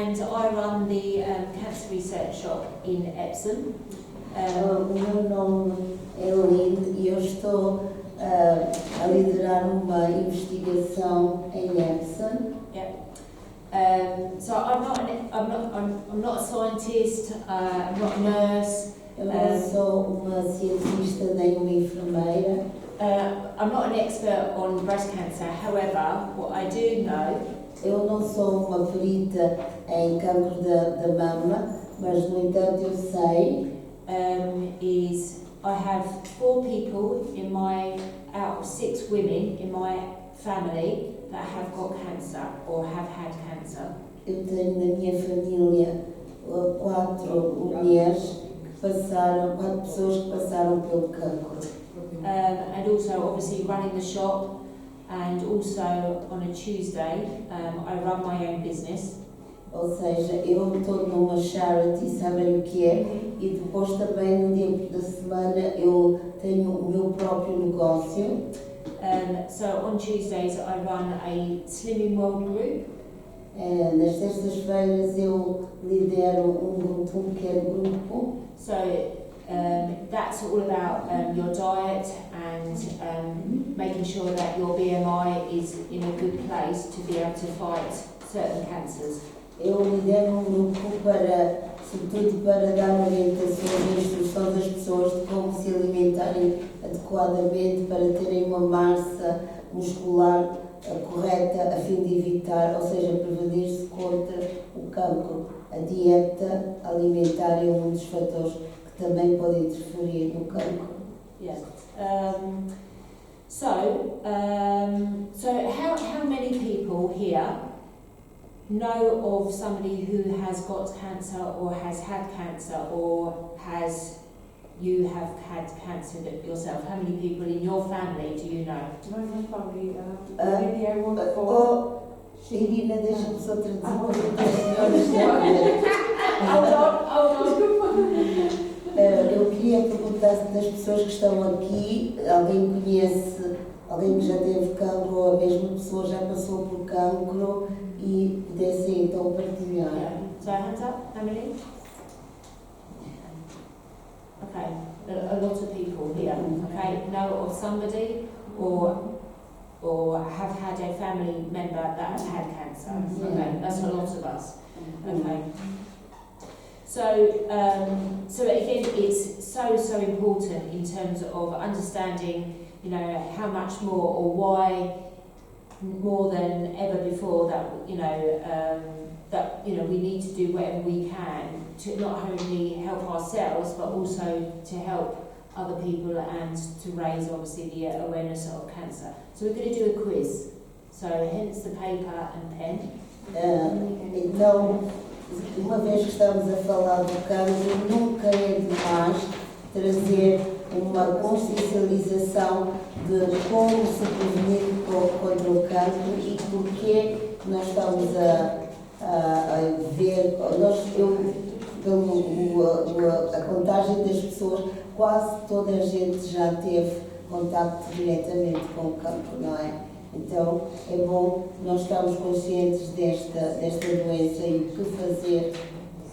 and I run the Cancer Research Shop in Epsom. O meu nome é Lynn e eu estou a liderar uma investigação em Epsom. So I'm not a scientist. I'm not a nurse. Eu não sou uma cientista nem uma enfermeira. I'm not an expert on breast cancer. However, what I do know. Eu não sou uma perita em cancro da mama, mas no entanto eu sei. Is I have 4 people out of 6 women in my family that have got cancer or have had cancer. Eu tenho na minha família 4 mulheres que passaram, 4 pessoas que passaram pelo cancro. And also obviously running the shop, and also on a Tuesday I run my own business. Ou seja, eu estou numa charity, sabem o que é? E depois também no dia da semana eu tenho o meu próprio negócio. So on Tuesdays I run a Slimming World group. Nas terças-feiras eu lidero um pequeno grupo. So that's all about your diet and making sure that your BMI is in a good place to be able to fight certain cancers. Eu lidero um grupo sobretudo para dar orientações e instruções às pessoas de como se alimentarem adequadamente para terem uma massa muscular correta a fim de evitar, ou seja, prevenir-se contra o cancro. A dieta alimentar é um dos fatores que também pode interferir no cancro. Yeah. So how many people here know of somebody who has got cancer or has had cancer or you have had cancer yourself? How many people in your family do you know? My family, maybe I work for... Irina, deixa-me só traduzir para as senhoras. Hold on. Eu queria perguntar se das pessoas que estão aqui, alguém conhece alguém que já teve cancro ou a mesma pessoa já passou por cancro e pudessem então partilhar. Yeah. So hands up, how many? Okay, a lot of people here. Okay, know of somebody or have had a family member that has had cancer. Okay, that's a lot of us. Okay. So again, it's so important in terms of understanding, how much more or why more than ever before that we need to do whatever we can to not only help ourselves but also to help other people and to raise obviously the awareness of cancer. So we're going to do a quiz. So hence the paper and pen. Então, uma vez que estamos a falar do cancro, nunca é demais trazer uma consciencialização de como se prevenir contra o cancro e porquê nós estamos a ver, a contagem das pessoas, quase toda a gente já teve contacto diretamente com o cancro, não é? Então é bom nós estarmos conscientes desta doença e o que fazer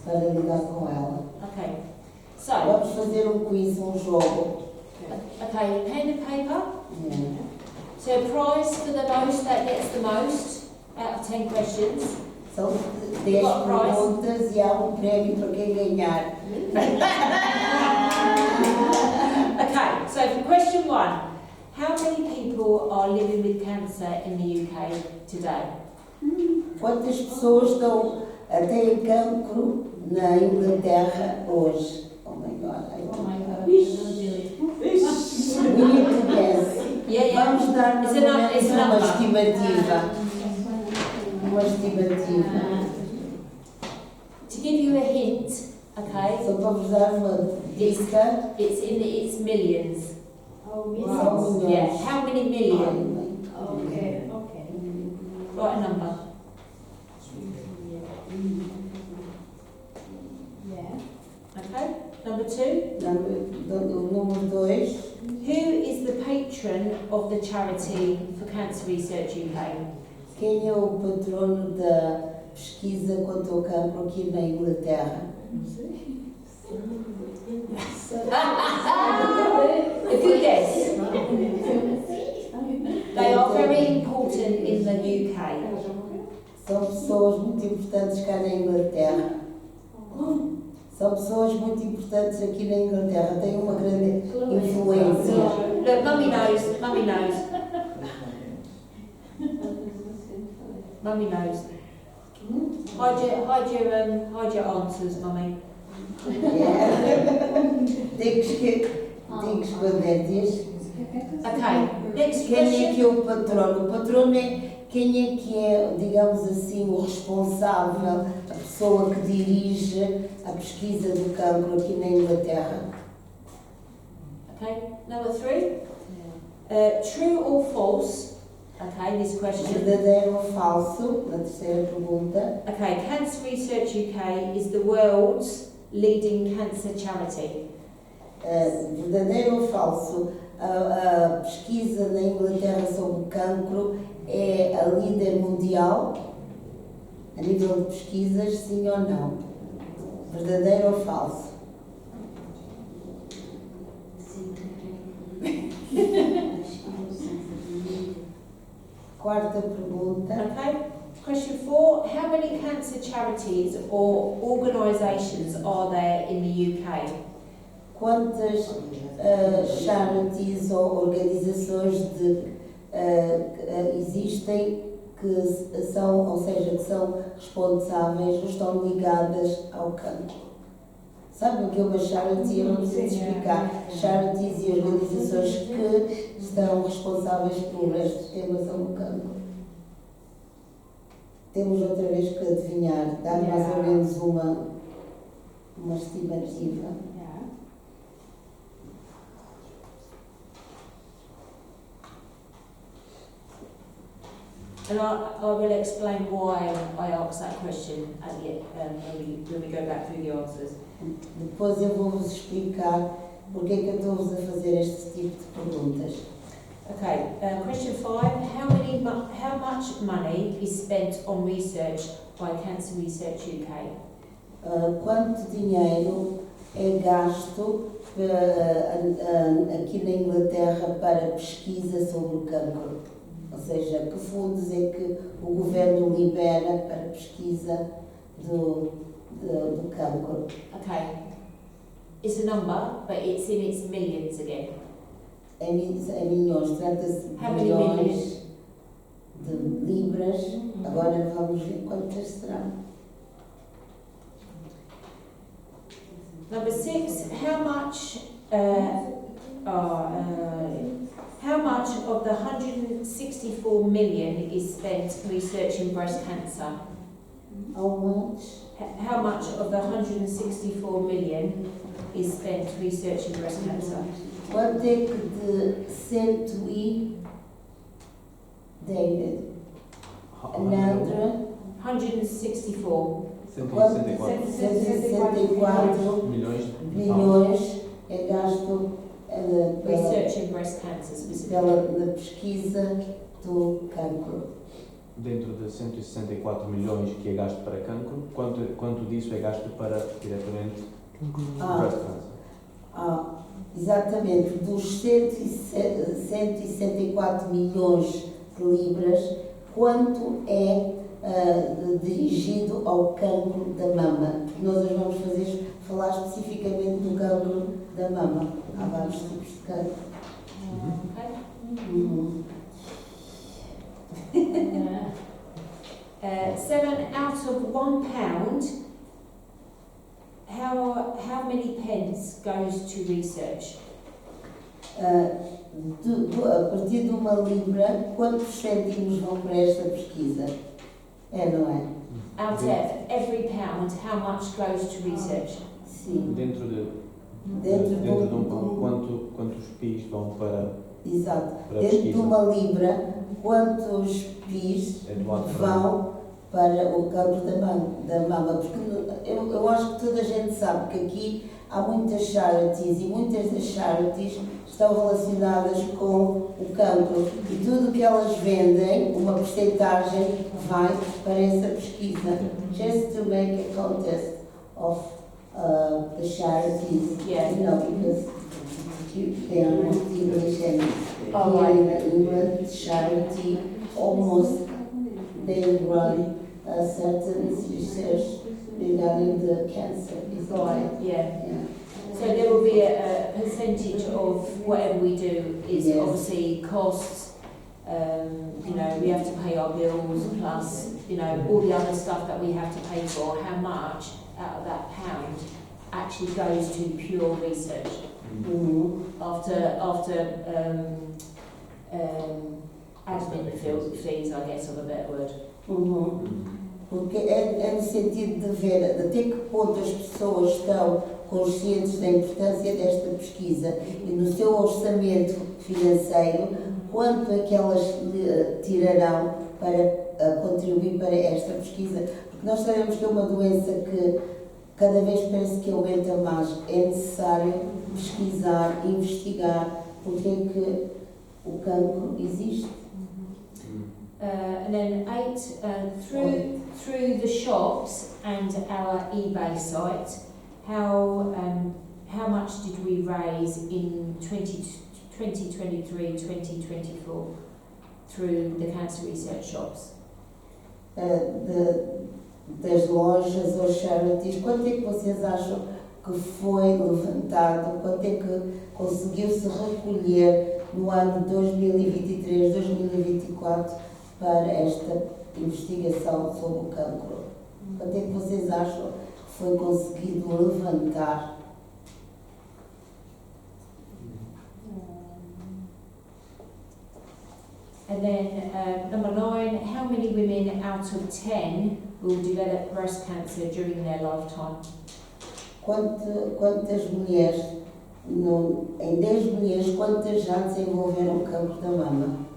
para lidar com ela. Okay. So, vamos fazer um quiz, um jogo. Okay, pen and paper. Yeah. So prize for the most that gets the most out of 10 questions. São 10 perguntas e há um prémio para quem ganhar. Okay, so for question 1, how many people are living with cancer in the UK today? Quantas pessoas têm cancro na Inglaterra hoje? Oh my God. We need to guess. Yeah. Vamos dar uma estimativa. Uma estimativa. To give you a hint, okay? Só para vos dar uma dica. It's millions. Oh, millions? Yeah. How many million? Okay. Write a number. Yeah. Okay. Number 2. Número 2. Who is the patron of the charity for Cancer Research UK? Quem é o patrono da pesquisa quanto ao cancro aqui na Inglaterra? A good guess. They are very important in the UK. São pessoas muito importantes cá na Inglaterra. São pessoas muito importantes aqui na Inglaterra. Têm uma grande influência. Look, Mummy knows. Mummy knows. Mummy knows. Hide your answers, Mummy. Tem que esconder, diz. Okay, next Quem é question. que é o patrono? O patrono é quem é que é, digamos assim, o responsável, a pessoa que dirige a pesquisa do cancro aqui na Inglaterra. Okay, number 3. True or false? Okay, this question. Verdadeiro ou falso? Na terceira pergunta. Okay, Cancer Research UK is the world's leading cancer charity. Verdadeiro ou falso? A pesquisa na Inglaterra sobre o cancro é a líder mundial a nível de pesquisas, sim ou não? Verdadeiro ou falso? Quarta pergunta. Okay, question 4. How many cancer charities or organisations are there in the UK? Quantas charities ou organizações existem que são, ou seja, que são responsáveis ou estão ligadas ao cancro? Sabem o que é uma charity? Eu não preciso explicar. Charities e organizações que estão responsáveis por este tema sobre o cancro. Temos outra vez que adivinhar, dar mais ou menos uma estimativa. And I will explain why I asked that question at the when we go back through the answers. Depois eu vou-vos explicar porque é que eu estou-vos a fazer este tipo de perguntas. Okay, question 5. How much money is spent on research by Cancer Research UK? Quanto dinheiro é gasto aqui na Inglaterra para pesquisa sobre o cancro? Ou seja, que fundos é que o governo libera para pesquisa do cancro? Okay, it's a number, but it's in its millions again. É milhões, trata-se de How many millions? milhões de libras. Agora vamos ver quantas serão. Number 6. How much of the 164 million is spent researching breast cancer? How much? How much of the 164 million is spent researching breast cancer? Quanto é que de 100 e... David? Another? 164. 164 milhões é gasto Researching breast cancer specifically. pela pesquisa do cancro. Dentro de 164 milhões que é gasto para cancro, quanto disso é gasto para diretamente breast cancer? Exatamente, dos 164 milhões de libras, quanto é dirigido ao cancro da mama? Porque nós hoje vamos falar especificamente do cancro da mama. Há vários tipos de cancro. Okay. 7 out of £1, how many pence goes to research? A partir de uma libra, quantos cêntimos vão para esta pesquisa? Não é? Out of every pound, how much goes to research? Sim. Dentro de quantos PIs vão para Exato. para a Dentro de pesquisa? uma libra, quantos PIs vão para o cancro da mama? Porque eu acho que toda a gente sabe que aqui há muitas charities e muitas das charities estão relacionadas com o cancro. E tudo o que elas vendem, uma porcentagem vai para essa pesquisa. Just to make a contest of the charities, Yeah. you know, because they are not English and Oh, here right. in England, charity almost they run a certain research regarding the cancer. Is Right, yeah. Yeah. So there will be a percentage of whatever we do is Yes. obviously costs. You know, we have to pay our bills plus, you know, all the other stuff that we have to pay for. How much out of that pound actually goes to pure research Mm-hmm. after admin fees, I guess, of a better word. Uhum. Porque é no sentido de ver até que ponto as pessoas estão conscientes da importância desta pesquisa e no seu orçamento financeiro, quanto é que elas tirarão para contribuir para esta pesquisa. Porque nós sabemos que é uma doença que cada vez parece que aumenta mais. É necessário pesquisar, investigar porque é que o cancro existe. And then 8, through the shops and our eBay site, how much did we raise in 2023, 2024 through the cancer research shops? Das lojas aos charities, quanto é que vocês acham que foi levantado, quanto é que conseguiu-se recolher no ano 2023, 2024 para esta investigação sobre o cancro? Quanto é que vocês acham que foi conseguido levantar? And then number 9, how many women out of 10 will develop breast cancer during their lifetime? Quantas mulheres, em 10 mulheres, quantas já desenvolveram cancro da mama?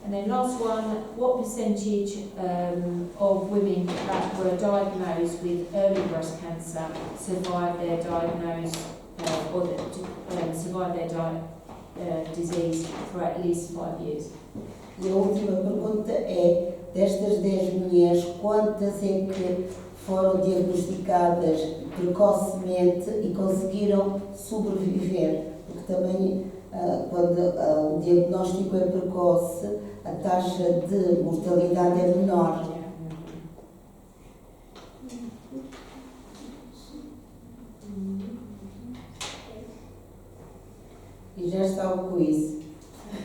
And then last one, what percentage of women that were diagnosed with early breast cancer survived their disease for at least 5 years? E a última pergunta é, destas 10 mulheres, quantas é que foram diagnosticadas precocemente e conseguiram sobreviver? Porque também, quando o diagnóstico é precoce, a taxa de mortalidade é menor. E já está o quiz.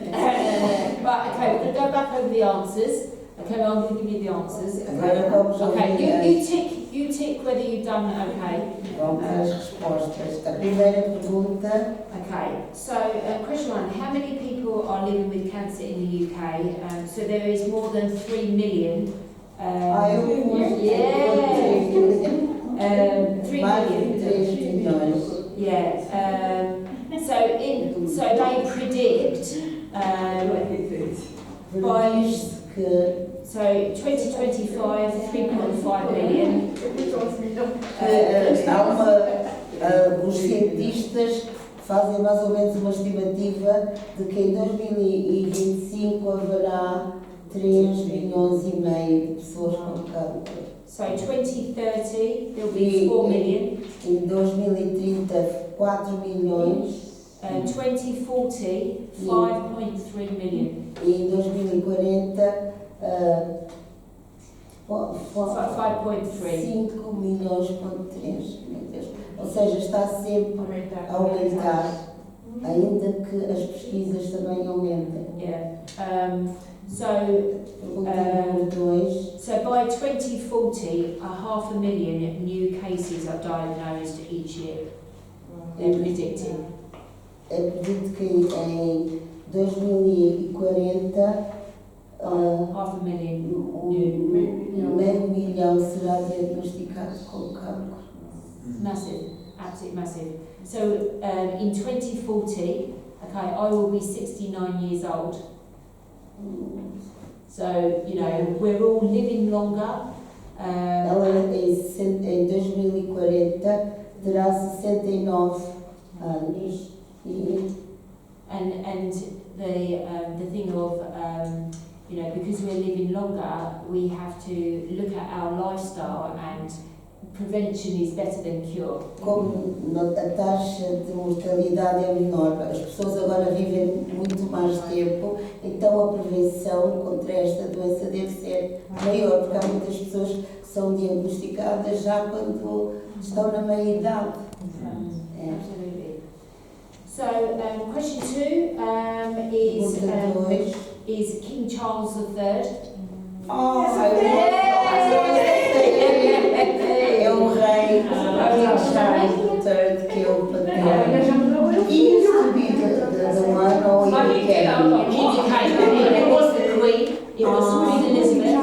Right, okay, we're going to go back over the answers. Okay, I'm going to give you the answers. Agora vamos Okay, you tick whether you've done okay. Vamos às respostas. A primeira pergunta. Okay, so question 1, how many people are living with cancer in the UK? So there is more than 3 million. 3 Mais million. de 3 milhões. Yeah. So they predict so 2025 3.5 million. Os cientistas fazem mais ou menos uma estimativa de que em 2025 haverá 3 milhões e meio de pessoas com cancro. So 2030 there'll be 4 million. Em 2030 4 milhões. 2040 5.3 million. E em 2040 5.3. 5 milhões ponto 3, meu Deus. Ou seja, está sempre a aumentar, ainda que as pesquisas também aumentem. Yeah. So by 2040, 500,000 new cases are diagnosed each year. They're predicting. Acredito que em 2040 meio milhão será diagnosticado com cancro. Massive, absolutely massive. So in 2040, okay, I will be 69 years old. So, you know, we're all living longer. Ela em 2040 terá 69 anos. And the thing of you know, because we're living longer, we have to look at our lifestyle, and prevention is better than cure. Como a taxa de mortalidade é menor, as pessoas agora vivem muito mais tempo, então a prevenção contra esta doença deve ser maior, porque há muitas pessoas que são diagnosticadas já quando estão na meia-idade. Absolutely. So, question 2 is King Charles III. Oh, é o rei Charles III, que é o patrão. E o subido do ano ou It was the Queen. It was Queen Elizabeth.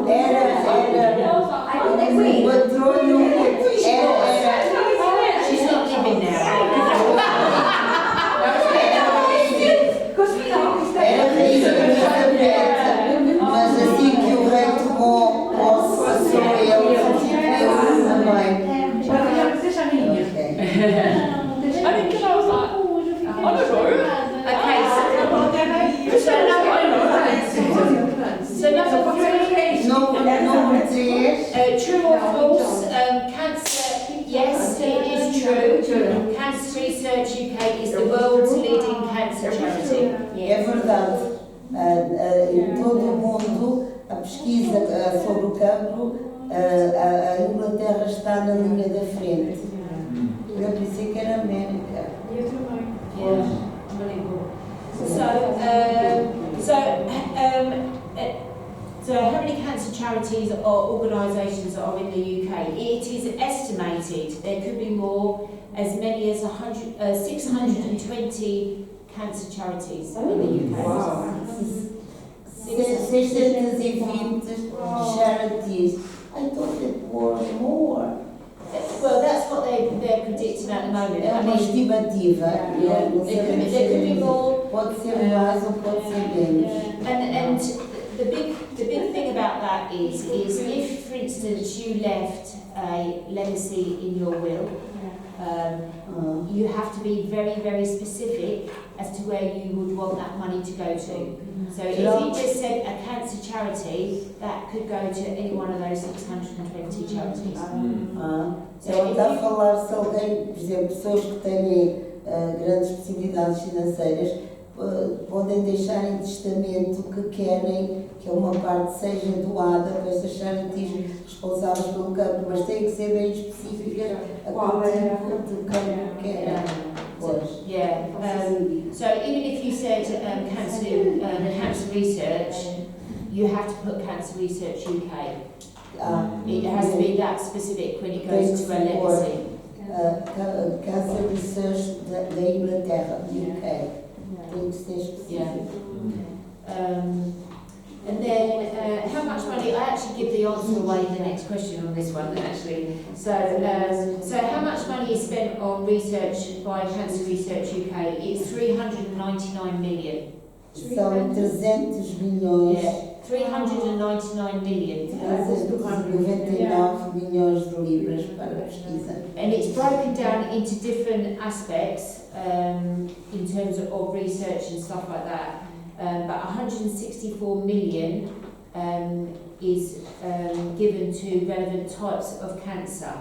Era o patrão. She's not living now. Era mas assim que o rei tomou posse, passou ele também. Number 3. True or false? Cancer, yes, it is true. Cancer Research UK is the world's leading cancer charity. É verdade. Em todo o mundo, a pesquisa sobre o cancro, a Inglaterra está na linha da frente. Eu pensei que era a América. Yeah, unbelievable. So how many cancer charities or organisations are in the UK? It is estimated there could be more, as many as 620 cancer charities in the UK. Wow. 620 charities. I thought it was more. Well, that's what they're predicting at the moment. É uma estimativa. There could be more. Pode ser mais ou pode ser menos. And the big thing about that is if, for instance, you left a legacy in your will, you have to be very, very specific as to where you would want that money to go to. So if you just said a cancer charity, that could go to any one of those 620 charities. Ela está a falar se alguém, por exemplo, pessoas que têm grandes possibilidades financeiras, podem deixar em testamento que querem que uma parte seja doada para estas charities responsáveis pelo cancro, mas tem que ser bem específica a qual tipo de cancro que querem. Yeah. So even if you said cancer research, you have to put Cancer Research UK. It has to be that specific when it goes to a legacy. Cancer Research da Inglaterra, UK. Tem que ser específico. And then, how much money? I actually give the answer away in the next question on this one, actually. So how much money is spent on research by Cancer Research UK? It's 399 million. São 300 milhões. Yeah, 399 million. 399 milhões de libras para a pesquisa. And it's broken down into different aspects in terms of research and stuff like that. But 164 million is given to relevant types of cancer.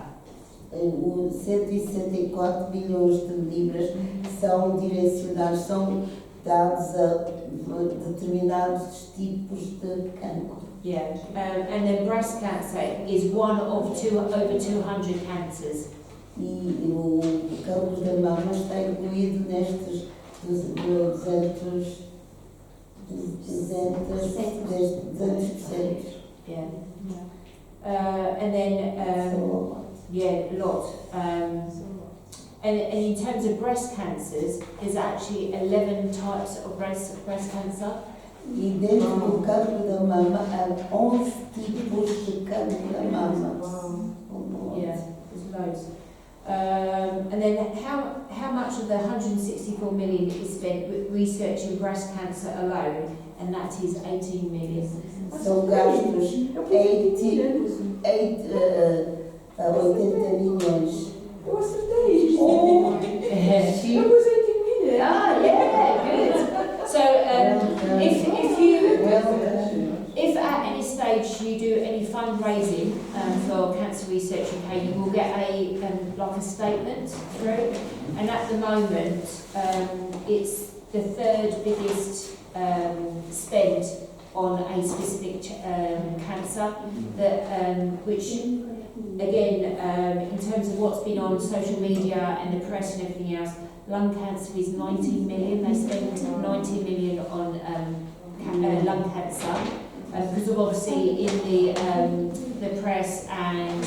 164 milhões de libras são direcionados, são dados a determinados tipos de cancro. Yeah, and then breast cancer is one of over 200 cancers. E o cancro da mama está incluído nestes 200%. Yeah. And then, yeah, a lot. And in terms of breast cancers, there's actually 11 types of breast cancer. E dentro do cancro da mama há 11 tipos de cancro da mama. Yeah, there's loads. And then how much of the 164 million is spent researching breast cancer alone, and that is 18 million. São gastos 80 milhões. Eu acertei. Oh, Eu pus 18 million. Ah, yeah, good. So, if at any stage you do any fundraising for Cancer Research UK, you will get a like a statement through, and at the moment it's the third biggest spend on a specific cancer that which again in terms of what's been on social media and the press and everything else, lung cancer is 19 million. They spend 90 million on lung cancer. Because of obviously in the press and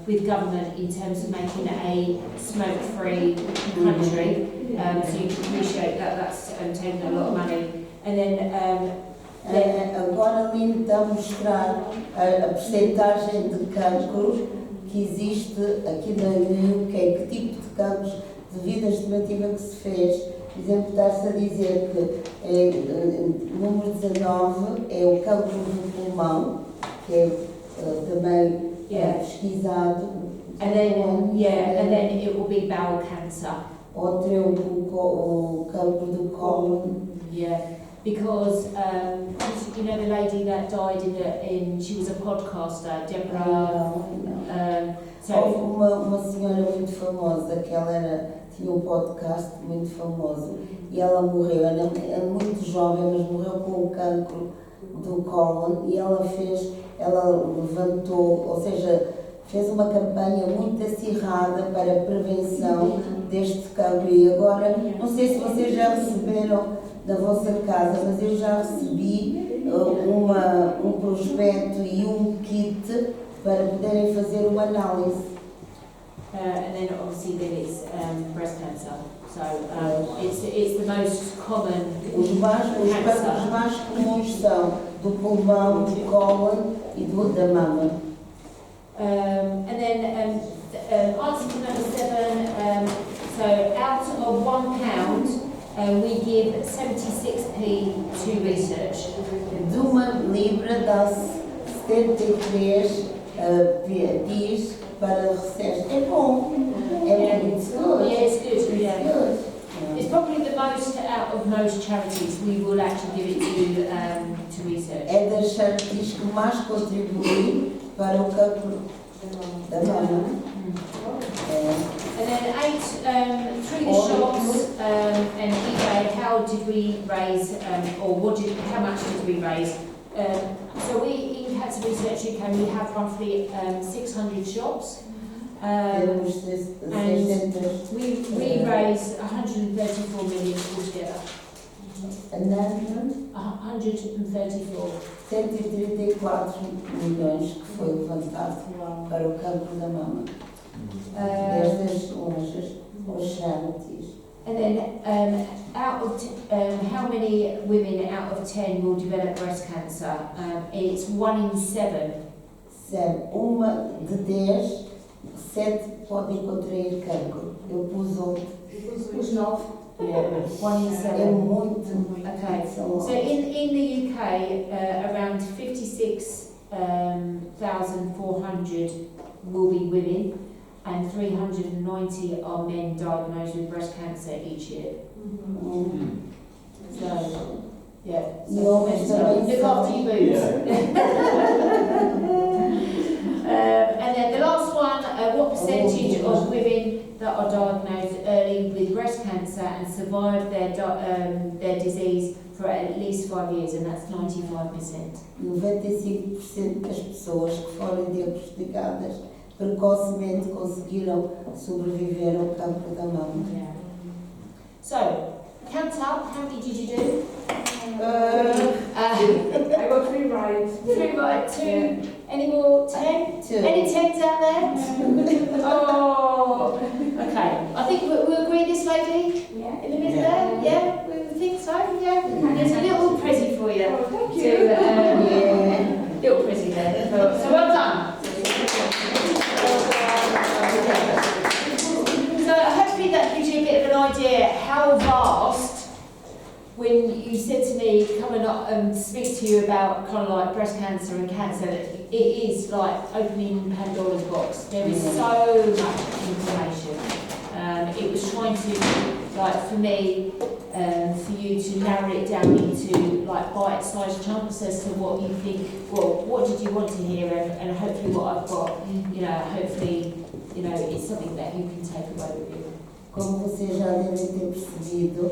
with government in terms of making it a smoke-free country, so you can appreciate that that's taking a lot of money. And then agora Lynn está a mostrar a percentagem de cancro que existe aqui na UK, que tipo de cancros de vida estimativa que se fez. Por exemplo, está-se a dizer que número 19 é o cancro do pulmão, que é também pesquisado. And then it will be bowel cancer. Outro é o cancro do cólon. Yeah, because you know the lady that died she was a podcaster, Deborah. Houve uma senhora muito famosa que tinha um podcast muito famoso e ela morreu, ela é muito jovem, mas morreu com o cancro do cólon e ela levantou, ou seja, fez uma campanha muito acirrada para a prevenção deste cancro. E agora, não sei se vocês já receberam na vossa casa, mas eu já recebi um prospecto e um kit para poderem fazer uma análise. And then obviously then it's breast cancer. So it's the most common Os mais comuns são do pulmão, do cólon e da mama. And then answer to number 7. So out of £1, we give 76p to research. De uma libra dá-se 73 PIs para research. É bom. It's good. Yeah, it's good. Yeah. Good. It's probably the most out of most charities we will actually give it to research. É das charities que mais contribuem para o cancro da mama. And then 8, through the shops and eBay, how did we raise, how much did we raise? So we, in Cancer Research UK, we have roughly 600 shops. And we raised 134 million altogether. And then 134. 134 milhões que foi levantado para o cancro da mama. Destas os charities. And then out of how many women out of 10 will develop breast cancer? It's 1 in 7. Uma de 10, 7 podem contrair cancro. Eu pus outro. Pus 9. Yeah, 1 in 7. É muito. Okay. So in the UK, around 56,400 will be women, and 390 are men diagnosed with breast cancer each year. So, yeah. So look after your boobs. And then the last one, what percentage of women that are diagnosed early with breast cancer and survive their disease for at least 5 years, and that's 95%. 95% das pessoas que foram diagnosticadas precocemente conseguiram sobreviver ao cancro da mama. Yeah. So, count up, how many did you do? I got 3 right. 3 right, 2. Yeah. Any more? 10? 2. Any 10s out there? Oh, okay. I think we'll agree this lady in the middle there. Yeah, we think so. Yeah. There's a little present for you. Oh, thank you. Little present there. So well done. So hopefully that gives you a bit of an idea how vast. When you said to me coming up to speak to you about kind of like breast cancer and cancer. It is like opening Pandora's box. There is so much information. It was trying to, like for me, for you to narrow it down into like bite-sized chunks as to what you think, well, what did you want to hear, and hopefully what I've got, hopefully, it's something that you can take away with you. Como vocês já devem ter percebido,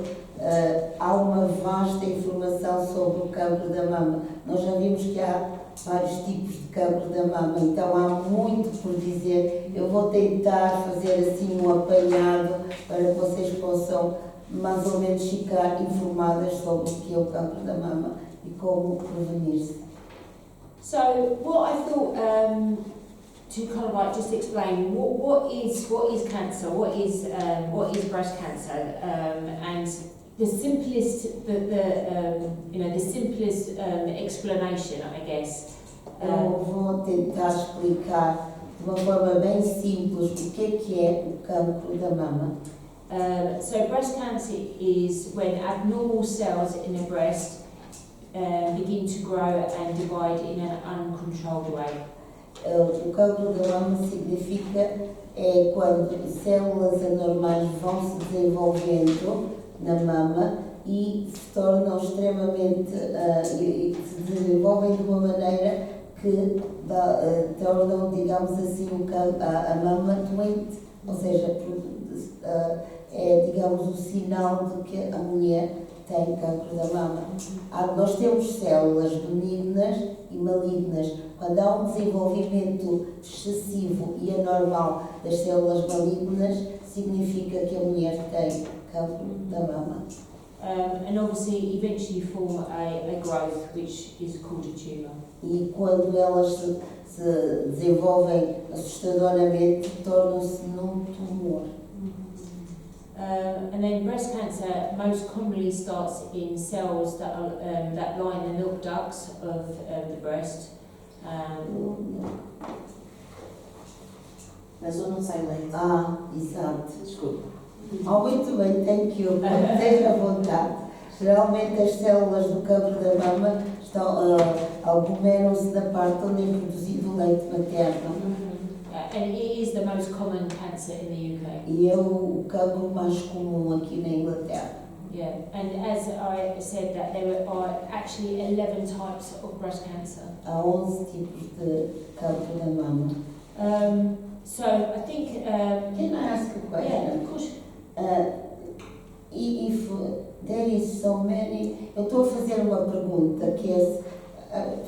há uma vasta informação sobre o cancro da mama. Nós já vimos que há vários tipos de cancro da mama, então há muito por dizer. Eu vou tentar fazer assim um apanhado para que vocês possam mais ou menos ficar informadas sobre o que é o cancro da mama e como prevenir-se. So what I thought to kind of like just explain what is cancer, what is breast cancer, and the simplest the simplest explanation, I guess. Eu vou tentar explicar de uma forma bem simples o que é o cancro da mama. So breast cancer is when abnormal cells in the breast begin to grow and divide in an uncontrolled way. O cancro da mama significa quando células anormais vão se desenvolvendo na mama e se tornam extremamente e se desenvolvem de uma maneira que tornam, digamos assim, a mama doente, ou seja, é, digamos, o sinal de que a mulher tem cancro da mama. Nós temos células benignas e malignas. Quando há um desenvolvimento excessivo e anormal das células malignas, significa que a mulher tem cancro da mama. And obviously eventually form a growth which is called a tumour. E quando elas se desenvolvem assustadoramente, tornam-se num tumor. And then breast cancer most commonly starts in cells that line the milk ducts of the breast. Mas eu não sei leite. Exato. Desculpa. Muito bem, thank you. Esteja à vontade. Geralmente as células do cancro da mama aglomeram-se na parte onde é produzido o leite materno. And it is the most common cancer in the UK. E é o cancro mais comum aqui na Inglaterra. Yeah, and as I said, that there are actually 11 types of breast cancer. Há 11 tipos de cancro da mama. So I think. Can I ask a question? Yeah, of course. If there is so many, eu estou a fazer uma pergunta que é,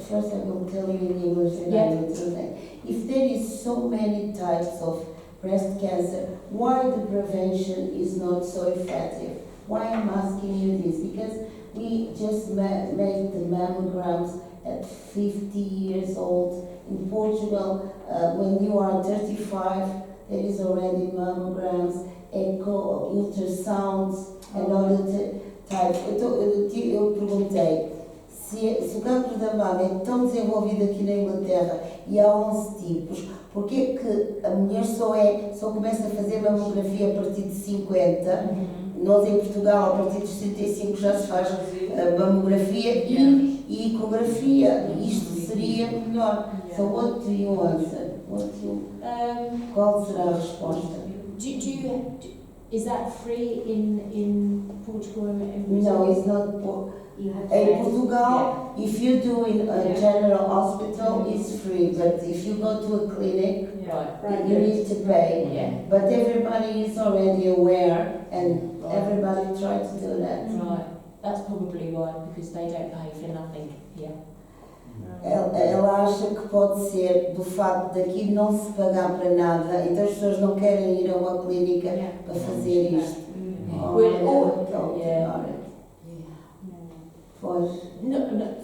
first I will tell you in English and I will translate. If there is so many types of breast cancer, why the prevention is not so effective? Why I'm asking you this? Because we just made the mammograms at 50 years old. In Portugal, when you are 35, there is already mammograms, echo, ultrasounds, and other types. Eu perguntei se o cancro da mama é tão desenvolvido aqui na Inglaterra e há 11 tipos, porque é que a mulher só começa a fazer mamografia a partir de 50? Nós em Portugal, a partir dos 65 já se faz mamografia e ecografia. Isto seria melhor. So what do you answer? Qual será a resposta? Is that free in Portugal and Brazil? No, it's not. In Portugal, if you do in a general hospital, it's free. But if you go to a clinic, you need to pay. Yeah. But everybody is already aware, and everybody tries to do that. Right. That's probably why, because they don't pay for nothing. Yeah. Ela acha que pode ser do facto daqui não se pagar para nada, então as pessoas não querem ir a uma clínica para fazer isto.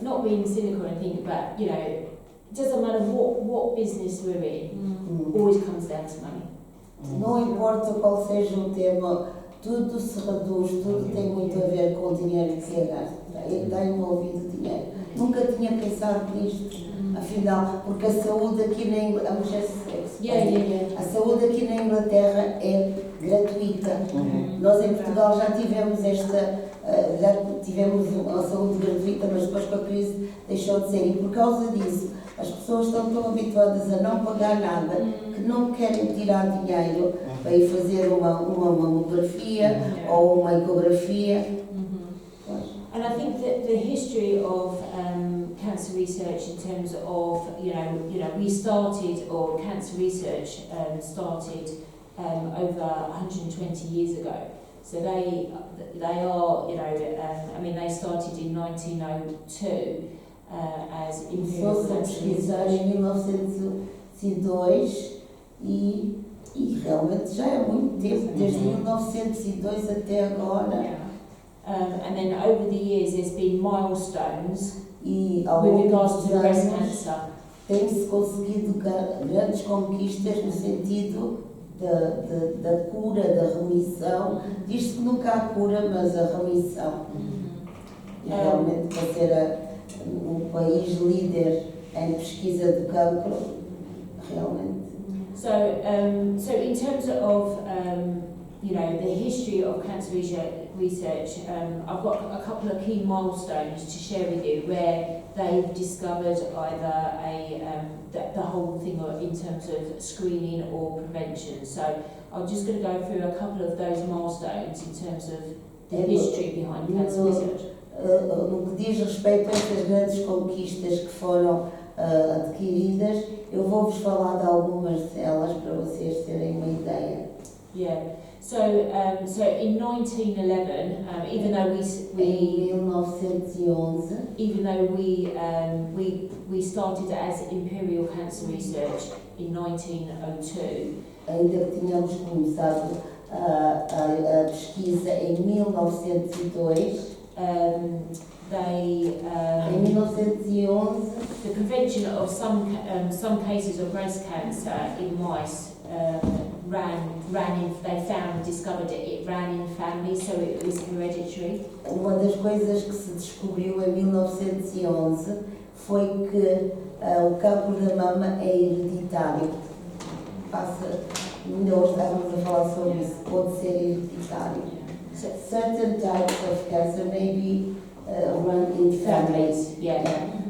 Not being cynical and think about, it doesn't matter what business we're in, always comes down to money. Não importa qual seja o tema, tudo se reduz, tudo tem muito a ver com o dinheiro que é gasto. Está envolvido dinheiro. Nunca tinha pensado nisto, afinal, porque a saúde aqui na Inglaterra, a saúde aqui na Inglaterra é gratuita. Nós em Portugal já tivemos esta já tivemos a saúde gratuita, mas depois com a crise deixou de ser. E por causa disso, as pessoas estão tão habituadas a não pagar nada que não querem tirar dinheiro para ir fazer uma mamografia ou uma ecografia. And I think that the history of cancer research in terms of, we started, or cancer research started over 120 years ago. So they are, they started in 1902 as imperial Começou-se a pesquisar em 1902 e realmente já é muito tempo, desde 1902 até agora. And then over the years there's been milestones E ao with longo regards dos to breast anos cancer. tem-se conseguido grandes conquistas no sentido da cura, da remissão. Diz-se que nunca há cura, mas a remissão. E realmente para ser um país líder em pesquisa de cancro, realmente. So in terms of the history of cancer research, I've got a couple of key milestones to share with you where they've discovered either the whole thing in terms of screening or prevention. So I'm just going to go through a couple of those milestones in terms of the history behind cancer research. No que diz respeito a estas grandes conquistas que foram adquiridas, eu vou-vos falar de algumas delas para vocês terem uma ideia. Yeah. So in 1911, even though we started as Imperial Cancer Research in 1902, ainda que tínhamos começado a pesquisa em 1902, em 1911, the prevention of some cases of breast cancer in mice discovered it ran in families, so it was hereditary. Uma das coisas que se descobriu em 1911 foi que o cancro da mama é hereditário. Ainda hoje estávamos a falar sobre isso, pode ser hereditário. Certain types of cancer may be run in families.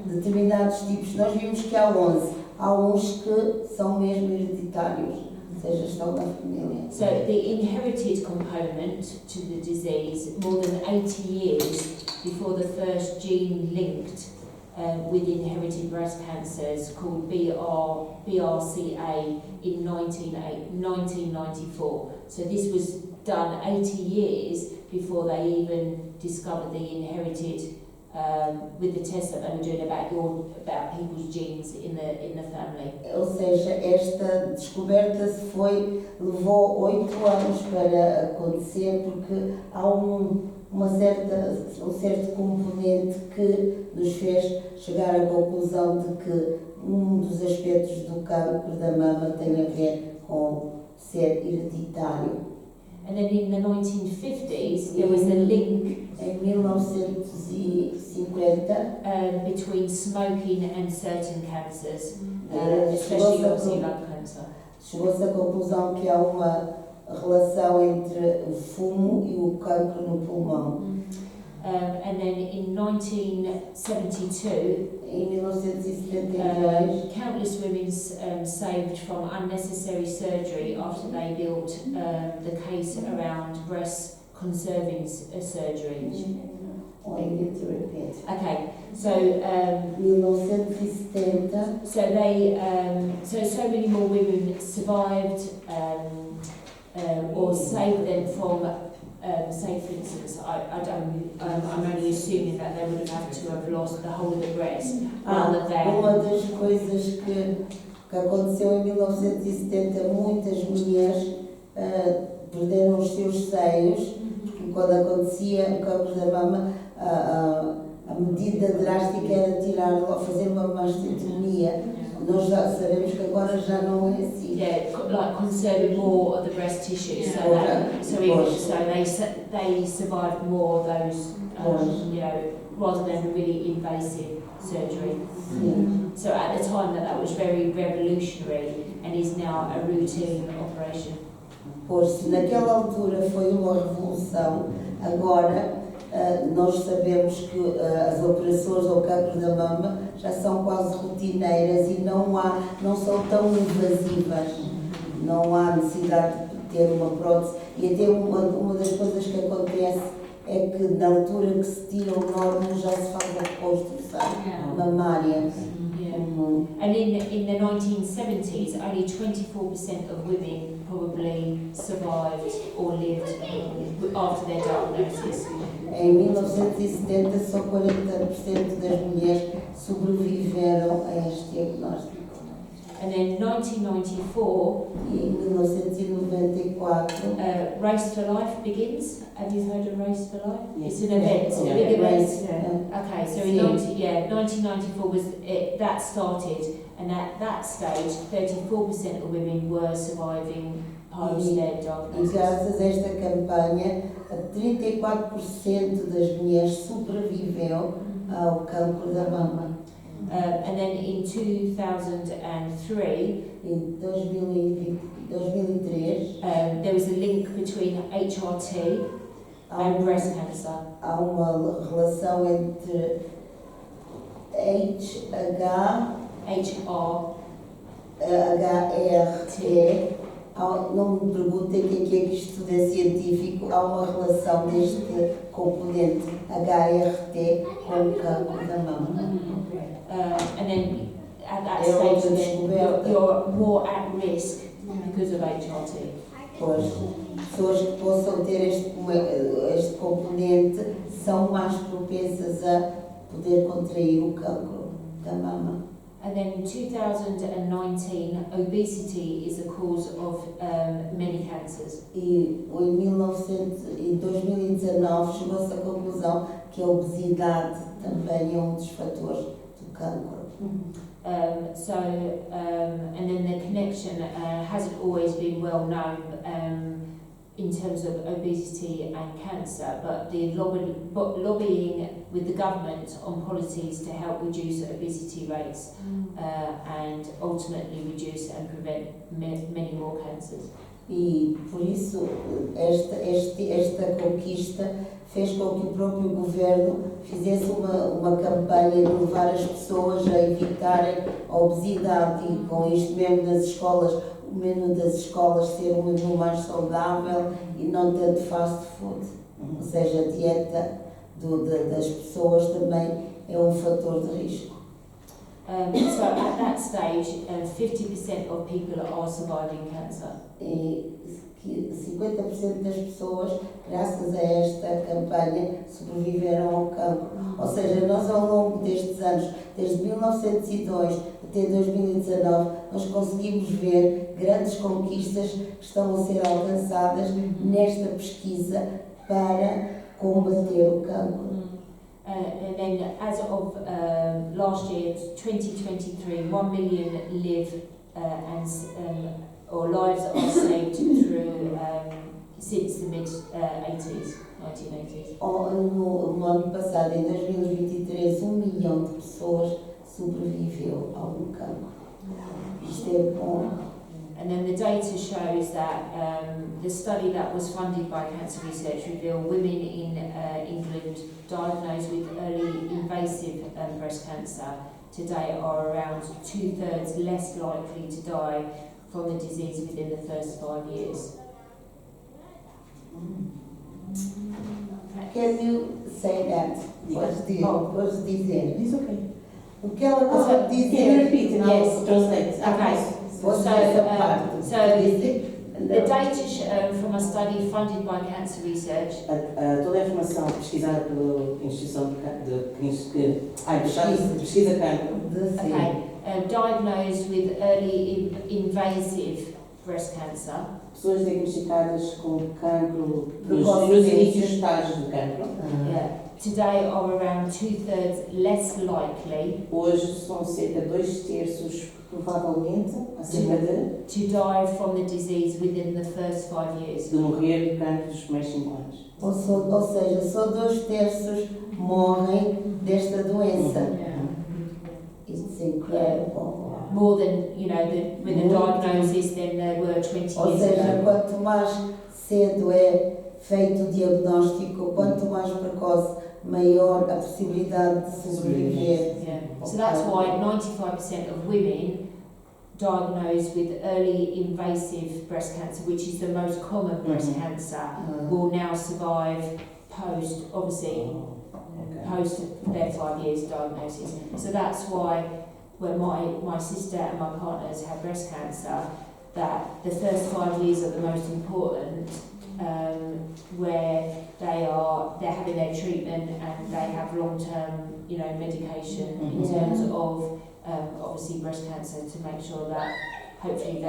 Determinados tipos, nós vimos que há 11. Há uns que são mesmo hereditários, ou seja, estão na família. So the inherited component to the disease, more than 80 years before the first gene linked with inherited breast cancers called BRCA in 1994. So this was done 80 years before they even discovered the inherited with the test that they were doing about people's genes in the family. Ou seja, esta descoberta levou 8 anos para acontecer, porque há um certo componente que nos fez chegar à conclusão de que dos aspectos do cancro da mama tem a ver com ser hereditário. And then in the 1950s, there was a link em 1950 between smoking and certain cancers, especially obviously lung cancer. Chegou-se à conclusão que há uma relação entre o fumo e o cancro no pulmão. And then in 1972, em 1972, countless women saved from unnecessary surgery after they built the case around breast conserving surgery. I need to repeat. Okay, so 1970. So they so many more women survived or saved them from. Say for instance, I'm only assuming that they would have to have lost the whole of the breast rather than. Uma das coisas que aconteceu em 1970, muitas mulheres perderam os seus seios, e quando acontecia o cancro da mama, a medida drástica era tirar, fazer uma mastectomia. Nós já sabemos que agora já não é assim. Yeah, like conserving more of the breast tissue, so they survived more of those, rather than really invasive surgery. So at the time that was very revolutionary and is now a routine operation. Pois, naquela altura foi uma revolução, agora nós sabemos que as operações ao cancro da mama já são quase rotineiras e não são tão invasivas. Não há necessidade de ter uma prótese. E até uma das coisas que acontece é que na altura que se tira o nódulo já se faz a reconstrução mamária. And in the 1970s, only 24% of women probably survived or lived after their diagnosis. Em 1970, só 40% das mulheres sobreviveram a este diagnóstico. And then 1994, E em 1994, Race for Life begins. Have you heard of Race for Life? Yes. It's an event, a big event. Okay, so in 1994 was it, that started, and at that stage, 34% of women were surviving post their e diagnosis. graças a esta campanha, 34% das mulheres sobreviveu ao cancro da mama. And then in 2003, Em 2003, there was a link between HRT and breast cancer. há uma relação entre HRT, não me perguntem o que é que isto tudo é científico, há uma relação deste componente HRT com o cancro da mama. And then at that stage, then you're more at risk because of HRT. Pois, pessoas que possam ter este componente são mais propensas a poder contrair o cancro da mama. And then in 2019, obesity is a cause of many cancers. E em 2019 chegou-se à conclusão que a obesidade também é um dos fatores do cancro. And then the connection hasn't always been well known in terms of obesity and cancer, but the lobbying with the government on policies to help reduce obesity rates and ultimately reduce and prevent many more cancers. E por isso esta conquista fez com que o próprio governo fizesse uma campanha de levar as pessoas a evitarem a obesidade e com isto mesmo nas escolas, o menu das escolas ser um menu mais saudável e não tanto fast food. Ou seja, a dieta das pessoas também é um fator de risco. So at that stage, 50% of people are surviving cancer. E 50% das pessoas, graças a esta campanha, sobreviveram ao cancro. Ou seja, nós ao longo destes anos, desde 1902 até 2019, nós conseguimos ver grandes conquistas que estão a ser alcançadas nesta pesquisa para combater o cancro. And then as of last year, 2023, 1 million live or lives are saved through since the mid-80s, 1980s. No ano passado, em 2023, 1 milhão de pessoas sobreviveu ao cancro. Isto é bom. And then the data shows that the study that was funded by Cancer Research revealed women in England diagnosed with early invasive breast cancer today are around 2/3 less likely to die from the disease within the first 5 years. Can you say that? Podes dizer. It's okay. O que ela acabou de Can you dizer? repeat and Yes. I'll translate? Okay. Podes So, dar essa parte. The data from a study funded by Cancer Research Toda a informação pesquisada pela instituição de pesquisa cancro diagnosed with early invasive breast cancer pessoas diagnosticadas com cancro nos inícios estágios do cancro today are around 2/3 less likely hoje são cerca de 2/3 provavelmente acima to die from the disease within the first 5 years. de morrer do cancro dos primeiros 5 anos. Ou seja, só 2/3 morrem desta doença. It's incredible. More than, with the diagnosis than there were 20 Ou years seja, ago. quanto mais cedo é feito o diagnóstico, quanto mais precoce, maior a possibilidade de sobreviver. Yeah. So that's why 95% of women diagnosed with early invasive breast cancer, which is the most common breast cancer, will now survive post, obviously, post their 5 years diagnosis. So that's why when my sister and my partners had breast cancer, that the first 5 years are the most important, where they're having their treatment and they have long-term, medication in terms of obviously breast cancer, to make sure that hopefully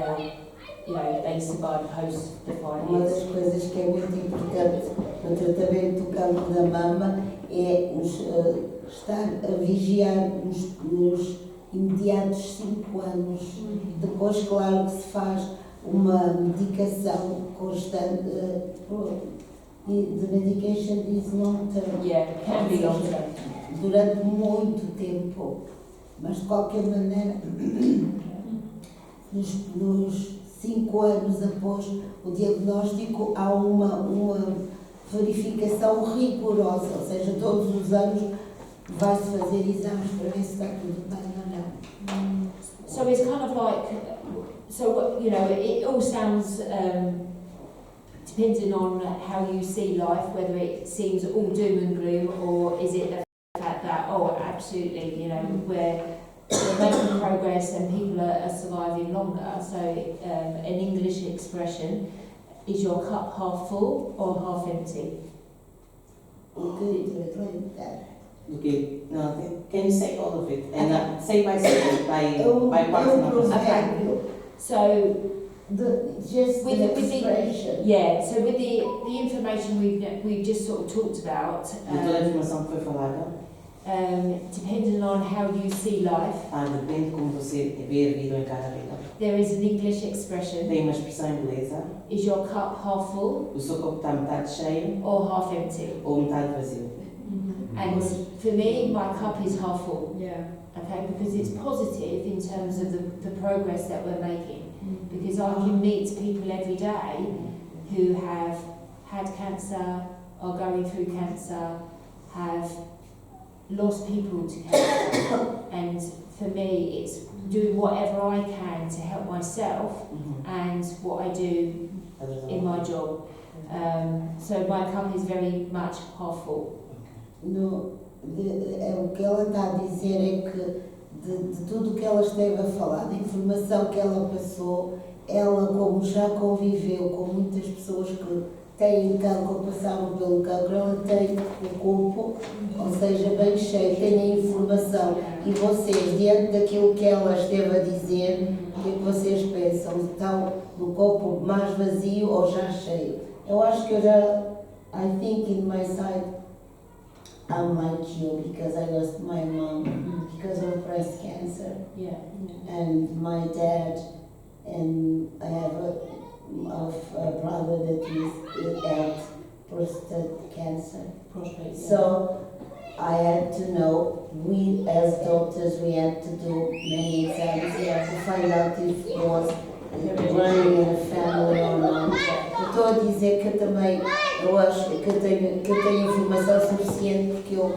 they survive post the 5 Uma years. das coisas que é muito importante no tratamento do cancro da mama é estar a vigiar nos imediatos 5 anos. Depois, claro que se faz uma medicação constante. The medication is long term. Yeah, it can be long term. Durante muito tempo. Mas de qualquer maneira, nos 5 anos após o diagnóstico há uma verificação rigorosa, ou seja, todos os anos vai-se fazer exames para ver se está tudo bem ou não. So it's kind of like, it all sounds, depending on how you see life, whether it seems all doom and gloom, or is it the fact that, absolutely, we're making progress and people are surviving longer. So an English expression, is your cup half full or half empty? Okay, no, can you say all of it? And say by partner. Okay. So Just with the the expression. so with the information we've just sort of talked about, De toda a informação que foi falada, depending on how you see life, depende de como você vê a vida ou encara a vida. there is an English expression, Tem uma expressão em inglesa: is your cup half full o seu copo está metade cheio or half empty? ou metade vazio. And for me, my cup is half full, Yeah. okay, because it's positive in terms of the progress that we're making. Because I can meet people every day who have had cancer, are going through cancer, have lost people to cancer, and for me it's doing whatever I can to help myself and what I do in my job. So my cup is very much half full. O que ela está a dizer é que de tudo o que ela esteve a falar, da informação que ela passou, ela, como já conviveu com muitas pessoas que têm cancro ou passaram pelo cancro, ela tem o corpo, ou seja, bem cheio, tem a informação. E vocês, diante daquilo que ela esteve a dizer, o que é que vocês pensam? Estão no copo mais vazio ou já cheio? Eu acho que eu já, I think in my side, I'm like you, because I lost my mom because of breast cancer, Yeah. and my dad, and I have a brother that had prostate cancer. Prostate. So I had to know, we as doctors, we had to do many exams to find out if it was running in a family or not. Eu estou a dizer que eu também, eu acho que eu tenho informação suficiente, porque eu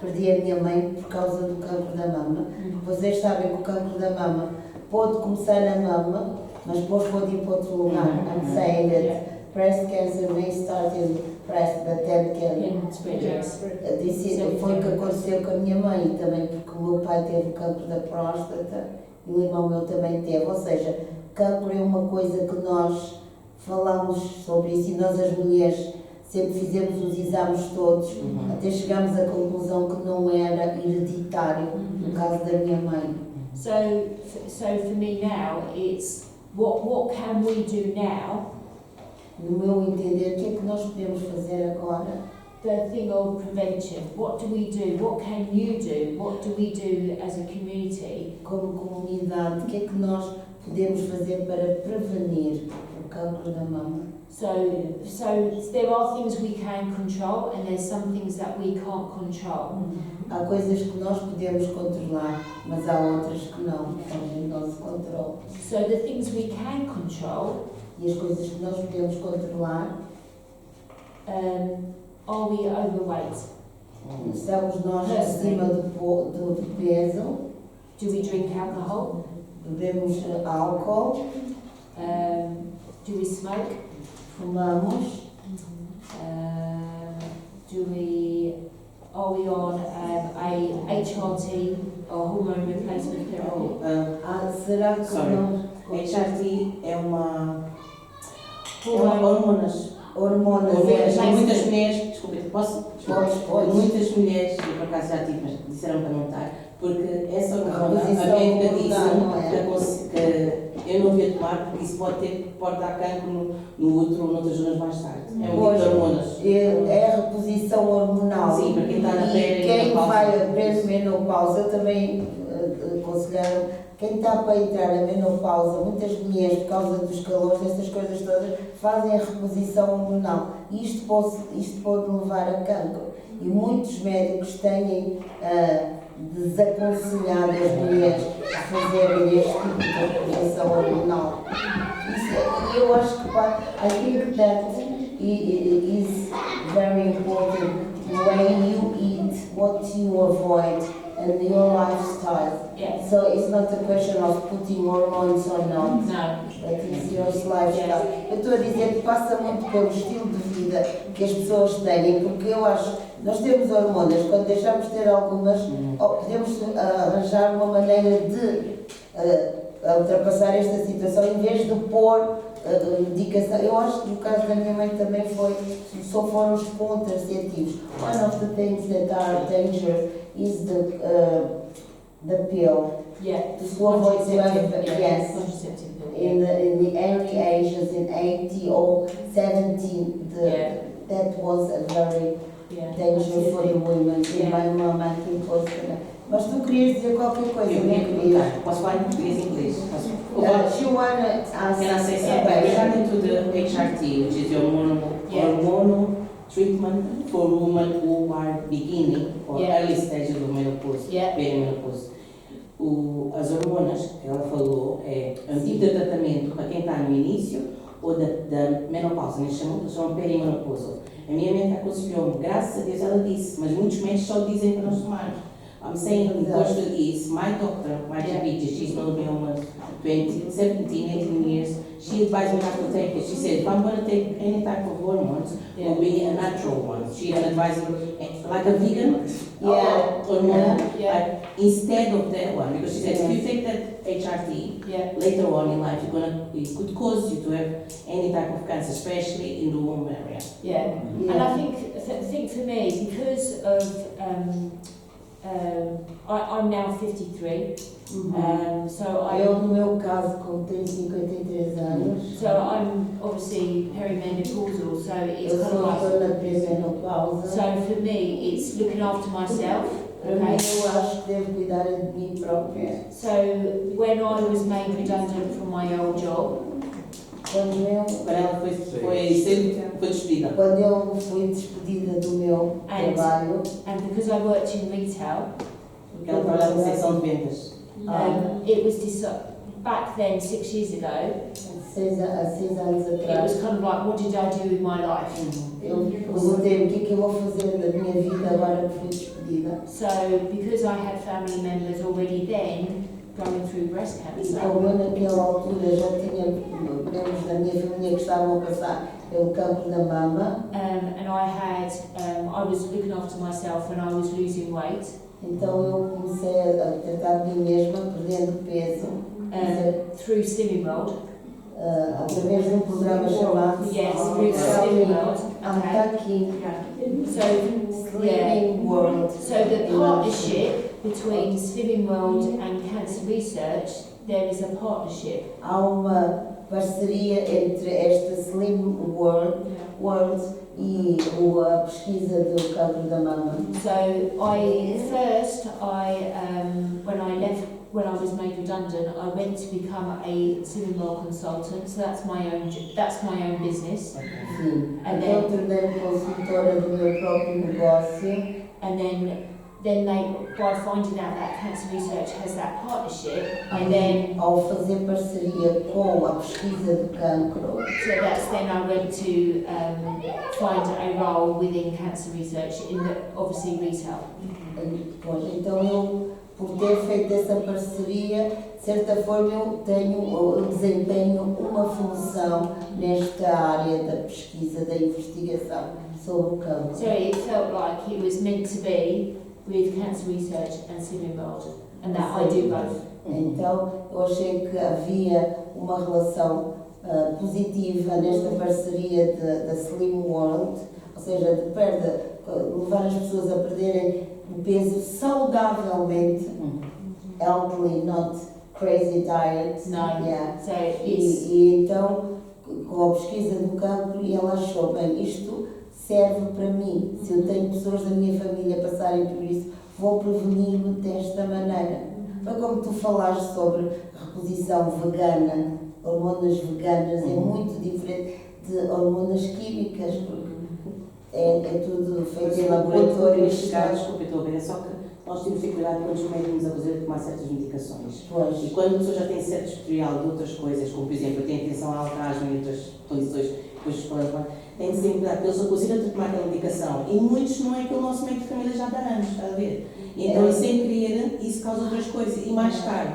perdi a minha mãe por causa do cancro da mama. Vocês sabem que o cancro da mama pode começar na mama, mas depois pode ir para outro lugar. I'm saying that breast cancer may start in breast, but then can foi o que aconteceu com a minha mãe também, porque o meu pai teve cancro da próstata e o irmão meu também teve. Ou seja, cancro é uma coisa que nós falamos sobre isso, e nós as mulheres sempre fizemos os exames todos, até chegámos à conclusão que não era hereditário, no caso da minha mãe. So for me now, it's what can we do now? No meu entender, o que é que nós podemos fazer agora? The thing of prevention. What do we do? What can you do? What do we do as a community? Como comunidade, o que é que nós podemos fazer para prevenir o cancro da mama? So there are things we can control, and there's some things that we can't control. Há coisas que nós podemos controlar, mas há outras que não, estão no nosso controle. So the things we can control, E as coisas que nós podemos controlar, Are we overweight? estamos nós acima do peso, Do we drink alcohol? bebemos álcool, Do we smoke? fumamos, Are we on a HRT or hormone replacement therapy? será que Sorry. nós... HRT é uma hormonas. Hormonas, Muitas mulheres, desculpe, posso? Podes. Muitas mulheres, eu por acaso já tive, mas disseram para não estar, porque essa hormona, a reposição médica hormonal, disse que eu não devia tomar porque isso pode dar cancro no útero, noutras zonas mais tarde. É um tipo de hormonas. É a reposição hormonal. Sim, para quem está na E quem vai a pré-menopausa, eu também aconselharam, quem está para entrar na menopausa, muitas mulheres, por causa dos calores, dessas coisas todas, fazem a reposição hormonal. E isto pode levar a cancro. E muitos médicos têm desaconselhado as mulheres a fazerem este tipo de reposição hormonal. Eu acho que I think that is very important when you eat, what you avoid, and your lifestyle. Yes. So it's not a question of putting hormones or not, No. but it's your lifestyle. Eu estou a dizer que passa muito pelo estilo de vida que as pessoas têm, porque eu acho, nós temos hormonas, quando deixamos de ter algumas, podemos arranjar uma maneira de ultrapassar esta situação em vez de pôr medicação. Eu acho que no caso da minha mãe também só foram os contraceptivos. One of the things that are dangerous is the pill. Yeah. To avoid to have, yes, Contraceptive pill. in the early ages, in 80 or 70, that was a very dangerous for the women. Yeah. My mom, I think, was Mas tu querias dizer qualquer coisa, Eu não queria querias? perguntar, posso falar em português e inglês? She wanted to ask Can I say something? about Regarding to the HRT, which is your hormonal treatment for women who are beginning or early stages of menopause, perimenopause. As hormonas que ela falou é um tipo de tratamento para quem está no início ou da menopausa, eles chamam perimenopausa. A minha médica aconselhou-me, graças a Deus ela disse, mas muitos médicos só dizem para nós tomarmos. I'm saying in Portuguese, my doctor, my GP, she's known me almost 17, 18 years, she advised me not to take it. She said, if I'm going to take any type of hormones, it will be a natural one. She advised me, like a vegan hormone, like instead of that one. Because she said, if you take that HRT, later on in life, it could cause you to have any type of cancer, especially in the womb area. And I think for me, because of I'm now 53, so Eu, no meu caso, como tenho 53 anos, so I'm obviously perimenopausal, so it's eu kind of sou like, na pré-menopausa. so for me it's looking after myself. Para mim, eu acho que devo cuidar de mim própria. So when I was made redundant from my old job, Quando ela foi despedida. Quando eu fui despedida do meu trabalho, and because I worked in retail, Porque ela trabalhava na seção de vendas. it was back then 6 years ago. há 6 anos It atrás, was kind of like, what did I do with my life? eu perguntei-me o que é que eu vou fazer da minha vida agora que fui despedida. So because I had family members already then going through breast E cancer, como eu naquela altura já tinha membros da minha família que estavam a passar pelo cancro da mama, and I was looking after myself when I was losing weight, então eu comecei a tratar de mim mesma, perdendo peso, through Slimming World. através de programa chamado Through Slimming World. I'm talking So Slimming World. So the partnership between Slimming World and Cancer Research, there is a partnership. Há uma parceria entre esta Slim World e a pesquisa do cancro da mama. So when I was made redundant, I went to become a Slimming World consultant. So that's my own business. Sim. Então tornei-me consultora do meu próprio negócio. And then then by finding out that cancer research has that partnership, and then ao fazer parceria com a pesquisa do cancro, so that's then I went to find a role within cancer research in the obviously retail. pois, então eu, por ter feito essa parceria, de certa forma eu desempenho uma função nesta área da pesquisa, da investigação sobre o cancro. So it felt like it was meant to be with cancer research and Slimming World, and that I do both. Então eu achei que havia uma relação positiva nesta parceria da Slim World, ou seja, de levar as pessoas a perderem o peso saudavelmente, healthily, not crazy diet. No. Yeah. So it's E então, com a pesquisa do cancro, ela achou, bem, isto serve para mim. Se eu tenho pessoas da minha família a passarem por isso, vou preveni-lo desta maneira. Foi como tu falaste sobre reposição vegana, hormonas veganas, é muito diferente de hormonas químicas, porque é tudo feito em laboratório. Desculpa, estou a ver, é só que nós temos que ter cuidado quando os médicos a fazer tomar certas medicações. Pois. E quando a pessoa já tem certo historial de outras coisas, como por exemplo, tem atenção ao asma e outras condições, depois falamos, tem que ser cuidado, porque eles só conseguem tomar aquela medicação. E muitos não é que o nosso médico de família já dá anos, está a ver? Então, e sem querer, isso causa outras coisas. E mais tarde,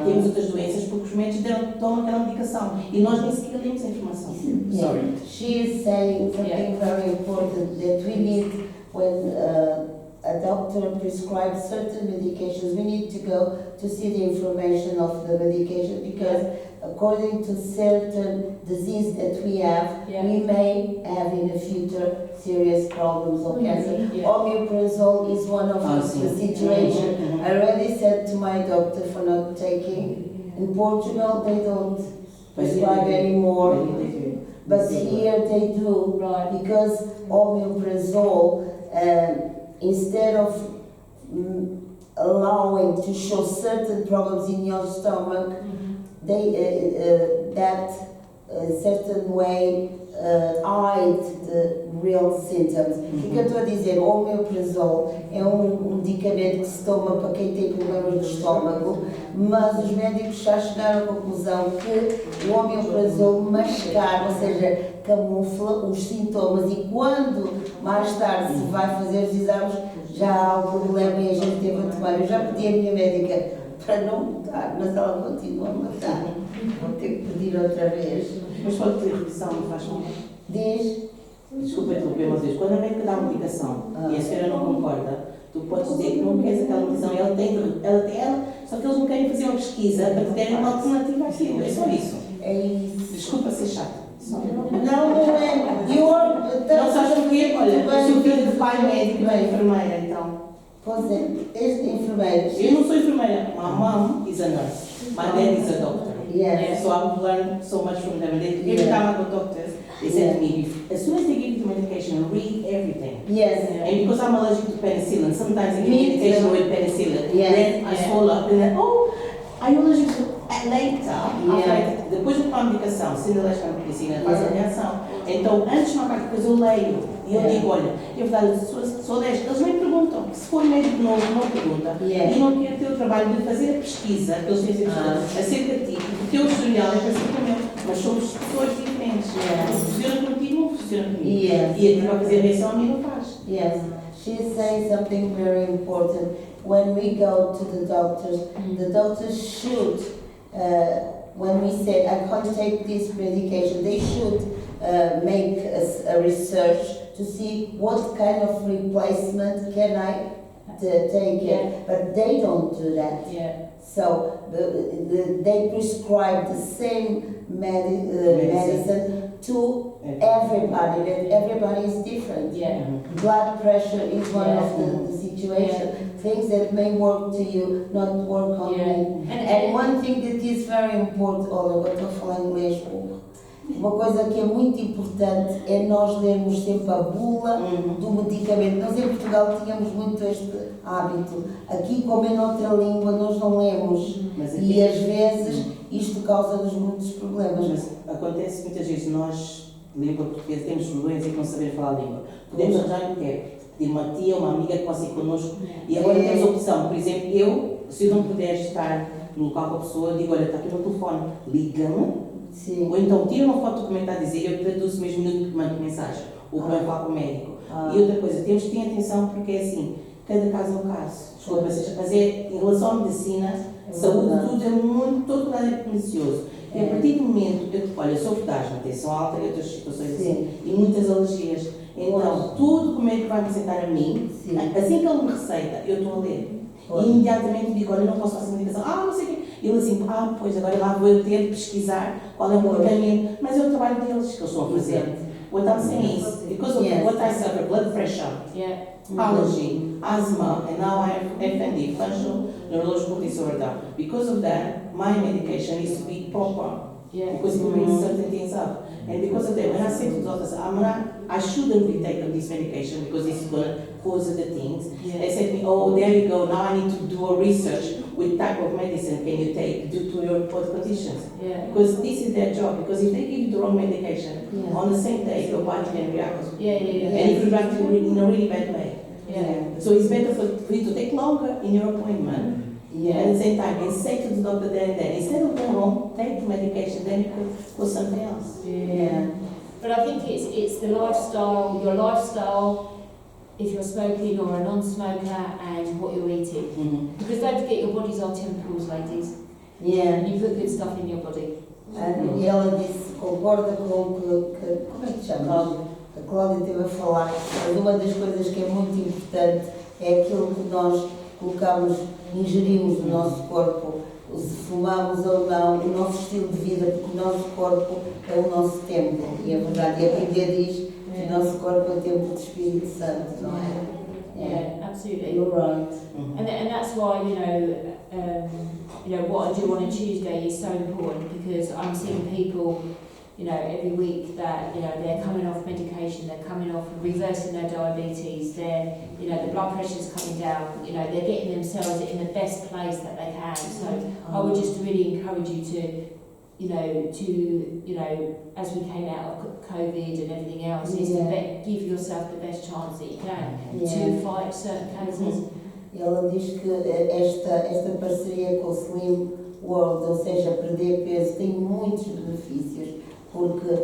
temos outras doenças porque os médicos tomam aquela medicação. E nós nem sequer lemos a informação. Sorry. She is saying something very important, that we need, when a doctor prescribes certain medications, we need to go to see the information of the medication, because according to certain disease that we have, we may have in the future serious problems or cancer. Omeprazole is one of the situations. I already said to my doctor for not taking. In Portugal, they don't prescribe anymore, but here they do, because omeprazole, instead of allowing to show certain problems in your stomach, they that certain way hide the real symptoms. O que eu estou a dizer? O omeprazole é um medicamento que se toma para quem tem problemas de estômago, mas os médicos já chegaram à conclusão que o omeprazole mascara, ou seja, camufla os sintomas, e quando mais tarde se vai fazer os exames já há algum problema e a gente teve a tomar. Eu já pedi à minha médica para não mudar, mas ela continua a matar. Vou ter que pedir outra vez. Mas pode ter revisão, não faz mal. Diz? Desculpa interromper vocês. Quando a médica dá uma medicação e a senhora não concorda, tu podes dizer que não queres aquela medicação. Ela tem, só que eles não querem fazer uma pesquisa para te terem uma alternativa àquilo. É só isso. É isso. Desculpa ser chata. Não é. Não sabes porquê? Olha, eu sou filha de pai médico e de enfermeira, então. Pois é, este enfermeiro. Eu não sou enfermeira. My mom is a nurse. My dad is a doctor. Yes. So I've learned so much from them. And every time I go to doctors, they said to me, as soon as they give you the medication, read everything. Yes. And because I'm allergic to penicillin, sometimes they give me medication with penicillin. Yes. Then I swallow up and then, oh, are you allergic to later? Depois de tomar a medicação, se ainda leste a medicina, faz a reação. Então, antes de tomar, depois eu leio. E eu digo, olha, eu verdade, sou desta. Eles nem perguntam. Se for médico novo, não pergunta. E não quero ter o trabalho de fazer a pesquisa, que eles fazem acerca de ti. O teu historial é parecido com o meu, mas somos pessoas diferentes. Funciona contigo, não funciona comigo. E a ti vai fazer a reação, a mim não faz. Yes. She's saying something very important. When we go to the doctors should, when we say, I can't take this medication, they should make a research to see what kind of replacement can I take it. But they don't do that. So they prescribe the same medicine to everybody, that everybody is different. Blood pressure is one of the situation. Things that may work to you, not work on me. And one thing that is very important, olha, eu estou a falar inglês, uma coisa que é muito importante é nós lermos sempre a bula do medicamento. Nós em Portugal tínhamos muito este hábito. Aqui, como é noutra língua, nós não lemos. E às vezes isto causa-nos muitos problemas. Mas acontece muitas vezes, nós, língua portuguesa, temos problemas em não saber falar a língua. Podemos arranjar um intérprete. de uma tia, uma amiga que possa ir connosco. E agora temos a opção, por exemplo, se eu não puder estar no local com a pessoa, eu digo, olha, está aqui no telefone, liga-me. Ou então tira uma foto do documento a dizer, eu traduzo mesmo minuto que mando mensagem, ou para falar com o médico. E outra coisa, temos que ter atenção porque é assim, cada caso é um caso. Desculpa, mas em relação à medicina, saúde, tudo é muito, todo lado é precioso. E a partir do momento que olha, eu sou asma, tensão alta e outras situações assim, e muitas alergias. Então, tudo que o médico vai apresentar a mim, assim que ele me receita, eu estou a ler. E imediatamente digo, olha, não posso fazer medicação, não sei o quê. E ele assim, pois, agora lá vou eu ter de pesquisar qual é o medicamento, mas é o trabalho deles que eles estão a fazer. What I'm saying is, because of what I suffer, blood pressure, allergy, asthma, and now I have FND, functional neurological disorder. Because of that, my medication needs to be proper. Because it brings certain things up. And because of that, when I say to doctors, I shouldn't be taking this medication because it's going to cause other things. They say to me, oh, there you go, now I need to do a research with type of medicine can you take due to your health conditions. Because this is their job, because if they give you the wrong medication, on the same day your body can react. And it can react in a really bad way. So it's better for you to take longer in your appointment. At the same time, and say to the doctor there and then, instead of going home, take the medication, then you could go something else. But I think it's the lifestyle, your lifestyle, if you're smoking or a non-smoker, and what you're eating. Because don't forget, your body's our temples, ladies. And you put good stuff in your body. E ela disse, concorda com o que como é que chama? A Cláudia esteve a falar, mas uma das coisas que é muito importante é aquilo que nós colocamos, ingerimos no nosso corpo, se fumamos ou não, o nosso estilo de vida, porque o nosso corpo é o nosso templo. E é verdade, e a Bíblia diz que o nosso corpo é o templo do Espírito Santo, não é? Absolutely. You're right. And that's why, what I do on a Tuesday is so important, because I'm seeing people, every week that, they're coming off medication, they're coming off reversing their diabetes, the blood pressure's coming down, they're getting themselves in the best place that they can. So I would just really encourage you to, as we came out of COVID and everything else, is to give yourself the best chance that you can to fight certain cancers. E ela diz que esta parceria com o Slim World, ou seja, perder peso, tem muitos benefícios, porque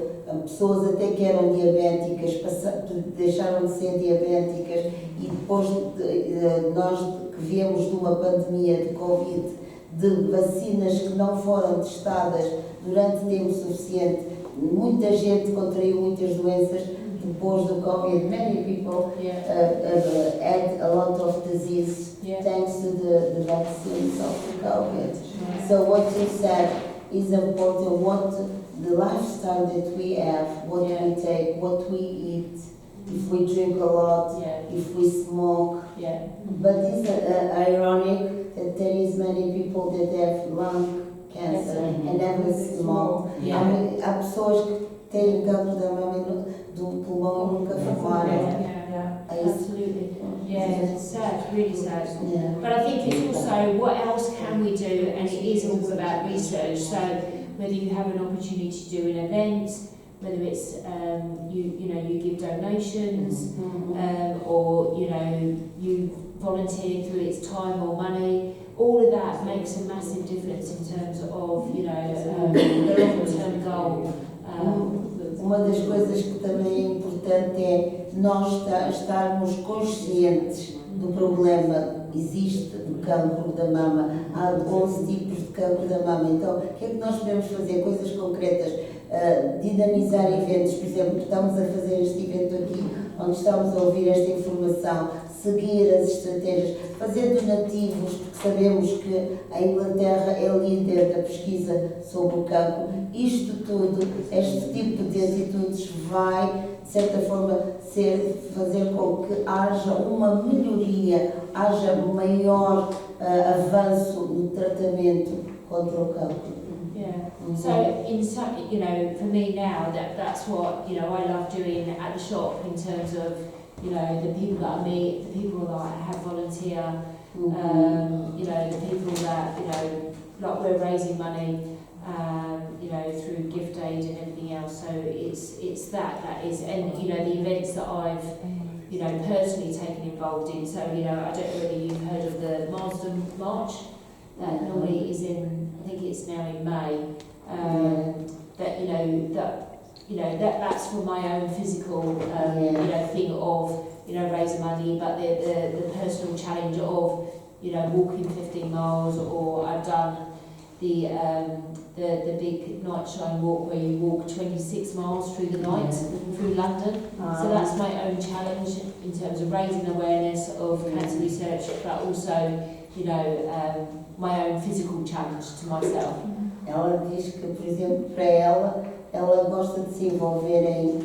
pessoas até que eram diabéticas deixaram de ser diabéticas, e depois nós que viemos de uma pandemia de Covid, de vacinas que não foram testadas durante tempo suficiente, muita gente contraiu muitas doenças depois do Covid. Many people had a lot of disease thanks to the vaccines of the Covid. So what you said is important, what the lifestyle that we have, what we take, what we eat, if we drink a lot, if we smoke. But it's ironic that there is many people that have lung cancer and haven't smoked. Há pessoas que têm câncer da mama do pulmão e nunca fumaram. Absolutely. It's sad, really sad. But I think it's also, what else can we do? And it is all about research. So whether you have an opportunity to do an event, whether it's you give donations, or you volunteer through its time or money, all of that makes a massive difference in terms of the long-term goal. Uma das coisas que também é importante é nós estarmos conscientes do problema. Existe do cancro da mama, há 11 tipos de cancro da mama. Então, o que é que nós podemos fazer? Coisas concretas, dinamizar eventos. Por exemplo, estamos a fazer este evento aqui, onde estamos a ouvir esta informação, seguir as estratégias, fazer donativos, porque sabemos que a Inglaterra é líder da pesquisa sobre o cancro. Isto tudo, este tipo de atitudes vai, de certa forma, fazer com que haja uma melhoria, haja maior avanço no tratamento contra o cancro. So, for me now, that's what I love doing at the shop, in terms of the people that I meet, the people that I have volunteer, the people that like we're raising money, through gift aid and everything else. So it's that is, and the events that I've you know, personally taken involved in. So, you know, I don't know whether you've heard of the Marsden March. That normally is in, I think it's now in May. That, that's for my own physical, you know, thing of, you know, raising money, but the personal challenge of, you know, walking 15 miles, or I've done the big night shine walk where you walk 26 miles through the night through London. So that's my own challenge in terms of raising awareness of cancer research, but also, you know, my own physical challenge to myself. Ela diz que, por exemplo, para ela gosta de se envolver em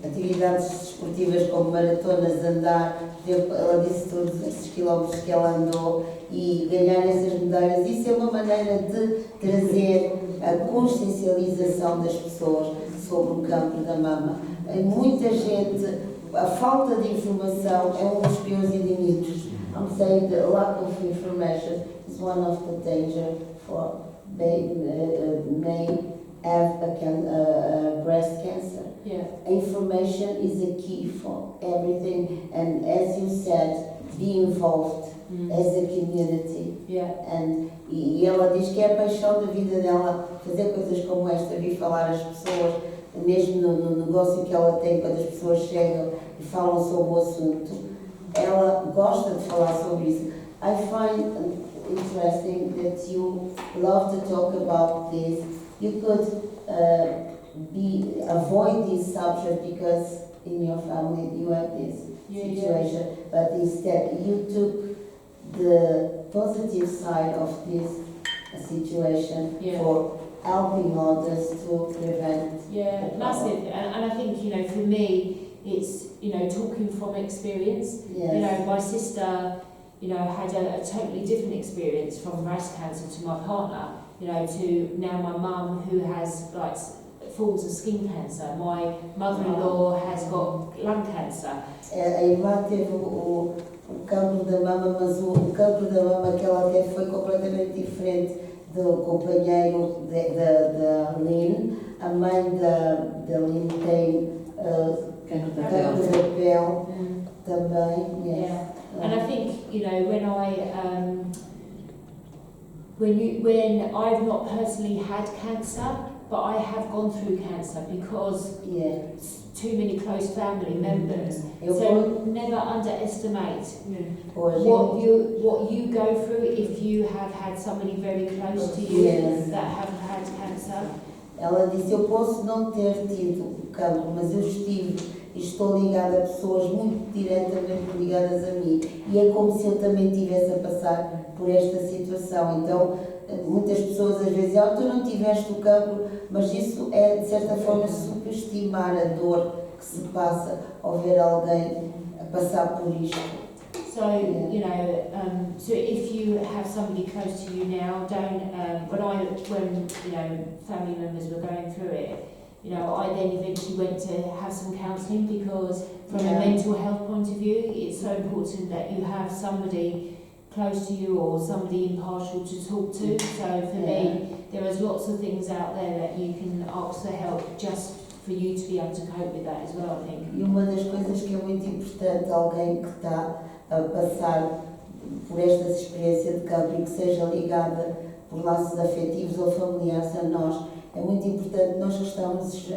atividades desportivas como maratonas, andar, ela disse todos esses quilómetros que ela andou e ganhar essas medalhas. Isso é uma maneira de trazer a consciencialização das pessoas sobre o cancro da mama. Muita gente, a falta de informação é um dos piores inimigos. I'm saying the lack of information is one of the danger for may have a breast cancer. Yeah. Information is a key for everything, and as you said, be involved as a community. Yeah. E ela diz que é a paixão da vida dela fazer coisas como esta, vir falar às pessoas, mesmo no negócio que ela tem, quando as pessoas chegam e falam sobre o assunto, ela gosta de falar sobre isso. I find interesting that you love to talk about this. You could avoid this subject because in your family you have this situation, but instead you took the positive side of this situation for helping others to prevent. Yeah, massive. And I think, you know, for me, it's, you know, talking from experience. Yes. You know, my sister, you know, had a totally different experience from breast cancer to my partner, you know, to now my mum who has like forms of skin cancer. My mother-in-law has got lung cancer. A irmã teve o cancro da mama, mas o cancro da mama que ela teve foi completamente diferente do companheiro da Lynn. A mãe da Lynn tem cancro da pele também. Yes. Yeah. And I think, you know, when I've not personally had cancer, but I have gone through cancer because too many close family members. So never underestimate what you go through if you have had somebody very close to you that have had cancer. Ela disse, eu posso não ter tido cancro, mas eu estive e estou ligada a pessoas muito diretamente ligadas a mim. E é como se eu também estivesse a passar por esta situação. Então, muitas pessoas às vezes dizem, tu não tiveste o cancro, mas isso é, de certa forma, subestimar a dor que se passa ao ver alguém a passar por isto. So, you know, so if you have somebody close to you now, don't, when, you know, family members were going through it, you know, I then eventually went to have some counselling because from a mental health point of view, it's so important that you have somebody close to you or somebody impartial to talk to. So for me, there is lots of things out there that you can ask for help just for you to be able to cope with that as well, I think. E uma das coisas que é muito importante, alguém que está a passar por esta experiência de cancro e que seja ligada por laços afetivos ou familiares a nós, é muito importante nós que estamos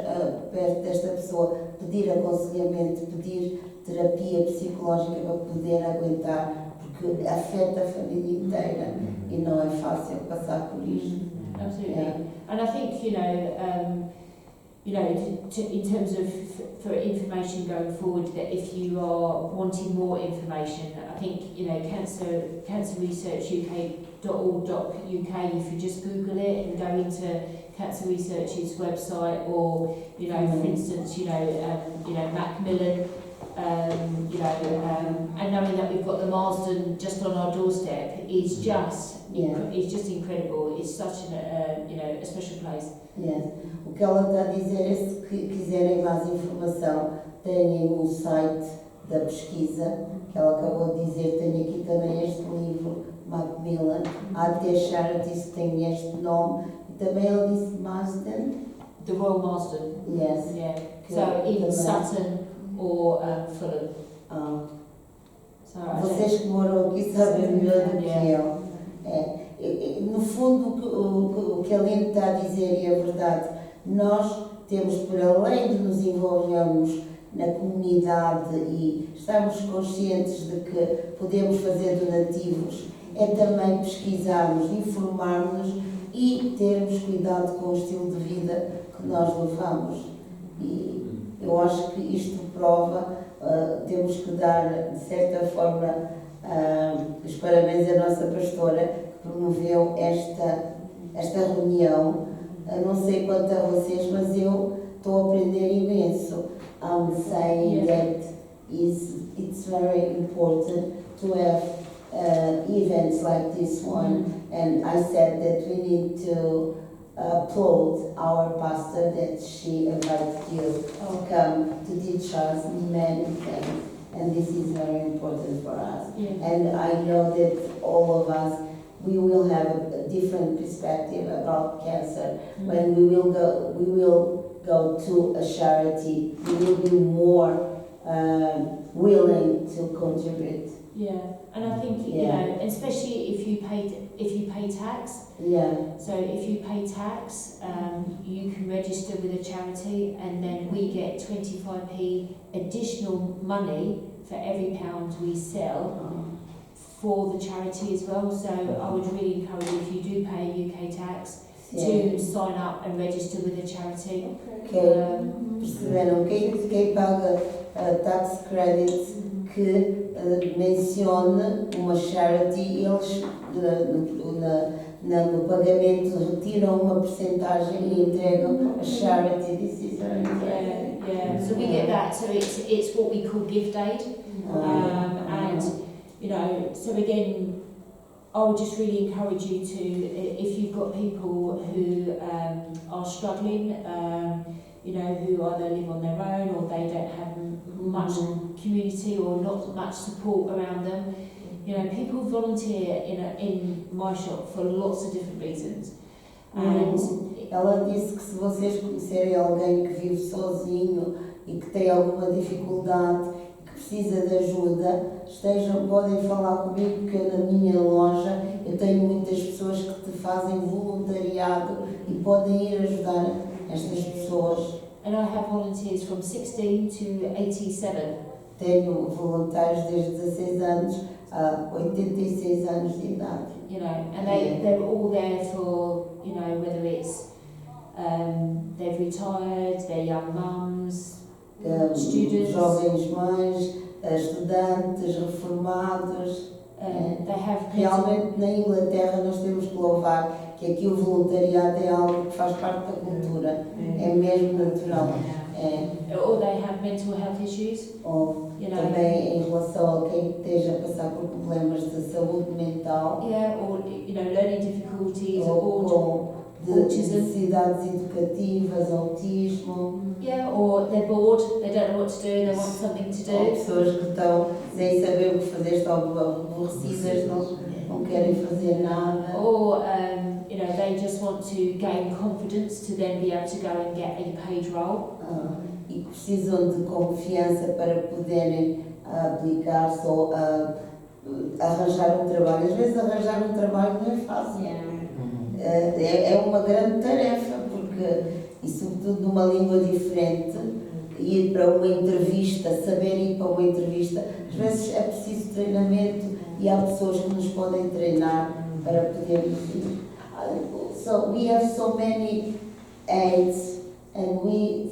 perto desta pessoa pedir aconselhamento, pedir terapia psicológica para poder aguentar, porque afeta a família inteira e não é fácil passar por isto. Absolutely. And I think, you know, in terms of for information going forward, that if you are wanting more information, I think, you know, cancerresearchuk.org.uk, if you just Google it and go into Cancer Research's website, or, you know, for instance, Macmillan, and knowing that we've got the Marsden just on our doorstep is just incredible. It's such a special place. Yes. O que ela está a dizer é, se quiserem mais informação, tenham o site da pesquisa, que ela acabou de dizer. Tenho aqui também este livro, Macmillan, há até charities que têm este nome, e também ela disse Marsden. The Royal Marsden. Yes. Yeah. So in Sutton, or Fulham. So I don't- Vocês que moram aqui sabem melhor do que eu. No fundo, o que a Lynn está a dizer, e é verdade, nós temos, por além de nos envolvermos na comunidade e estarmos conscientes de que podemos fazer donativos, é também pesquisarmos, informarmos e termos cuidado com o estilo de vida que nós levamos. E eu acho que isto prova, temos que dar, de certa forma, os parabéns à nossa pastora que promoveu esta reunião. Não sei quanto a vocês, mas eu estou a aprender imenso. I'm saying that it's very important to have events like this one, and I said that we need to applaud our pastor that she invited you to come to teach us many things, and this is very important for us. And I know that all of us, we will have a different perspective about cancer. When we will go to a charity, we will be more willing to contribute. Yeah, and I think you know, especially if you pay tax. Yeah. So if you pay tax, you can register with a charity, and then we get 25p additional money for every pound we sell for the charity as well. So I would really encourage you, if you do pay UK tax, to sign up and register with a charity. Perceberam? Quem paga tax credits que mencione uma charity, eles no pagamento retiram uma percentagem e entregam a charity. This is very important. Yeah. So we get that. So it's what we call gift aid, and you know. So again, I would just really encourage you to, if you've got people who are struggling, you know, who either live on their own or they don't have much community or not much support around them. You know, people volunteer in my shop for lots of different reasons. And ela disse que se vocês conhecerem alguém que vive sozinho e que tem alguma dificuldade, que precisa de ajuda, podem falar comigo, que na minha loja eu tenho muitas pessoas que te fazem voluntariado e podem ir ajudar estas pessoas. And I have volunteers from 16 to 87. Tenho voluntários desde 16 anos a 86 anos de idade. You know, and they're all there for, you know, whether it's they've retired, they're young mums, students, jovens mães, estudantes, reformados. They have realmente na Inglaterra nós temos que louvar que aqui o voluntariado é algo que faz parte da cultura, é mesmo natural. Or they have mental health issues. Ou também em relação a quem esteja a passar por problemas de saúde mental. Or you know, learning difficulties, ou de necessidades educativas, autismo. Or they're bored, they don't know what to do, they want something to do. Ou pessoas que estão sem saber o que fazer, estão aborrecidas, não querem fazer nada. Or you know, they just want to gain confidence to then be able to go and get a paid role. E precisam de confiança para poderem aplicar-se ou arranjar um trabalho. Às vezes arranjar um trabalho não é fácil. É uma grande tarefa, porque, e sobretudo numa língua diferente, ir para uma entrevista, saber ir para uma entrevista, às vezes é preciso treinamento e há pessoas que nos podem treinar para podermos ir. So we have so many aids, and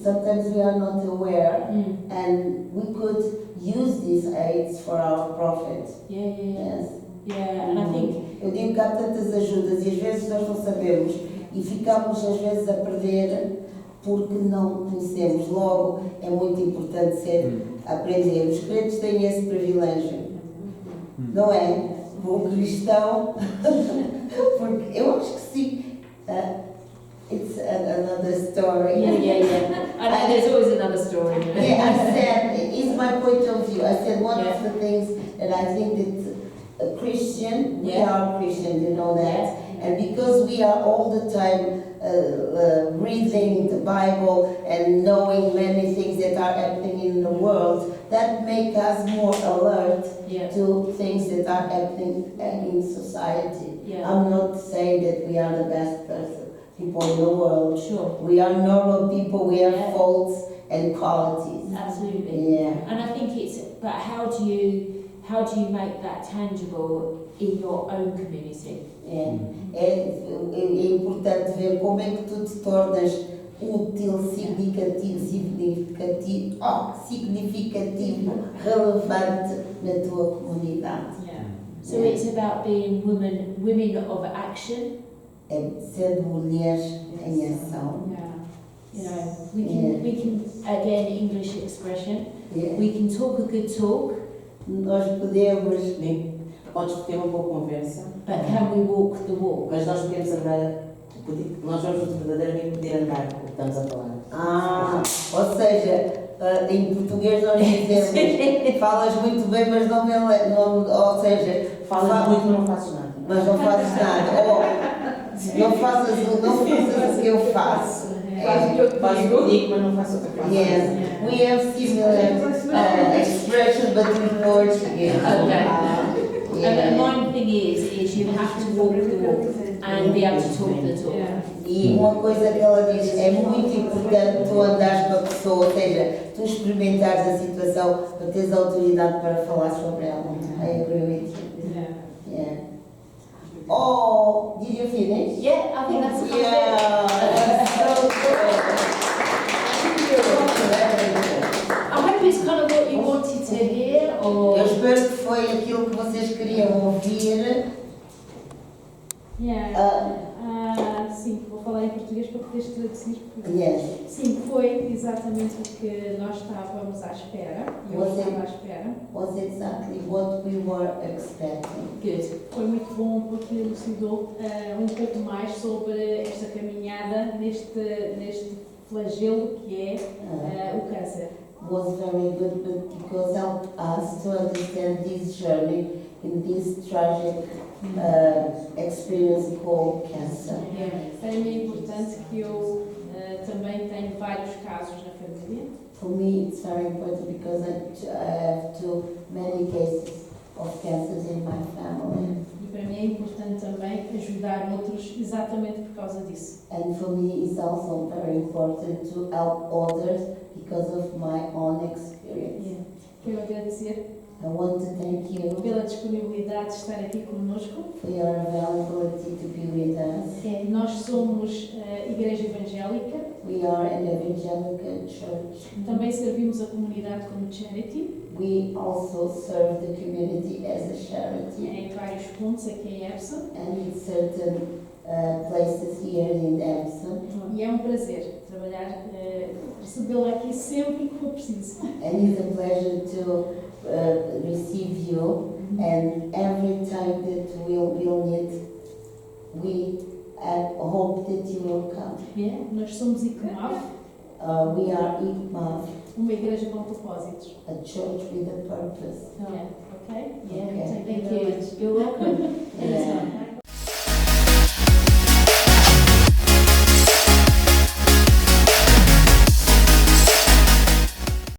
sometimes we are not aware, and we could use these aids for our profit. Yes. And I think eu digo que há tantas ajudas e às vezes nós não sabemos e ficamos às vezes a perder porque não conhecemos. Logo, é muito importante aprender. Os crentes têm esse privilégio, não é? O cristão, porque eu acho que sim. It's another story. I know there's always another story. I said, it's my point of view. I said one of the things that I think that a Christian, we are Christian, you know that, and because we are all the time reading the Bible and knowing many things that are happening in the world, that make us more alert to things that are happening in society. I'm not saying that we are the best people in the world. Sure. We are normal people, we have faults and qualities. Absolutely. Yeah. And I think but how do you make that tangible in your own community? É importante ver como é que tu te tornas útil, significativo, relevante na tua comunidade. So it's about being women of action. É ser mulheres em ação. You know, we can again, English expression. We can talk a good talk. Nós podemos. Podes ter uma boa conversa. But can we walk the walk? Mas nós podemos andar, nós vamos verdadeiramente poder andar o que estamos a falar. Ou seja, em português nós dizemos, falas muito bem, mas não me lembro. Ou seja, falas muito, mas não fazes nada. Mas não fazes nada. Ou não faças o que eu faço. Faz o que eu digo, mas não faço o que eu faço. Yes, we have similar expressions, but in Portuguese. And one thing is you have to walk the walk and be able to talk the talk. E uma coisa que ela diz, é muito importante tu andares com a pessoa, ou seja, tu experimentares a situação para teres autoridade para falar sobre ela. I agree with you. Yeah. Oh, did you finish? Yeah, I think that's a that's so good. I hope it's kind of what you wanted to hear, or... Eu espero que foi aquilo que vocês queriam ouvir. Sim, vou falar em português para poderes traduzir. Yes. Sim, foi exatamente o que nós estávamos à espera. Eu estava à espera. Was exactly what we were expecting. Good. Foi muito bom porque elucidou um pouco mais sobre esta caminhada neste flagelo que é o câncer. Was very good, but because helped us to understand this journey in this tragic experience called cancer. Também é importante que eu também tenho vários casos na família. For me, it's very important because I have too many cases of cancers in my family. E para mim é importante também ajudar outros exatamente por causa disso. And for me, it's also very important to help others because of my own experience. Quero agradecer I want to thank you pela disponibilidade de estar aqui conosco. for your availability to be with us. Nós somos Igreja Evangélica. We are an evangelical church. Também servimos a comunidade como charity. We also serve the community as a charity. Em vários pontos aqui em Epsom. And in certain places here in Epsom. E é um prazer trabalhar, recebê-la aqui sempre que for preciso. And it's a pleasure to receive you, and every time that we'll meet, we hope that you will come. Nós somos ICMAV. We are ICMAV, uma igreja com propósitos. a church with a purpose. Okay? Okay. Thank you. You're welcome. Yeah.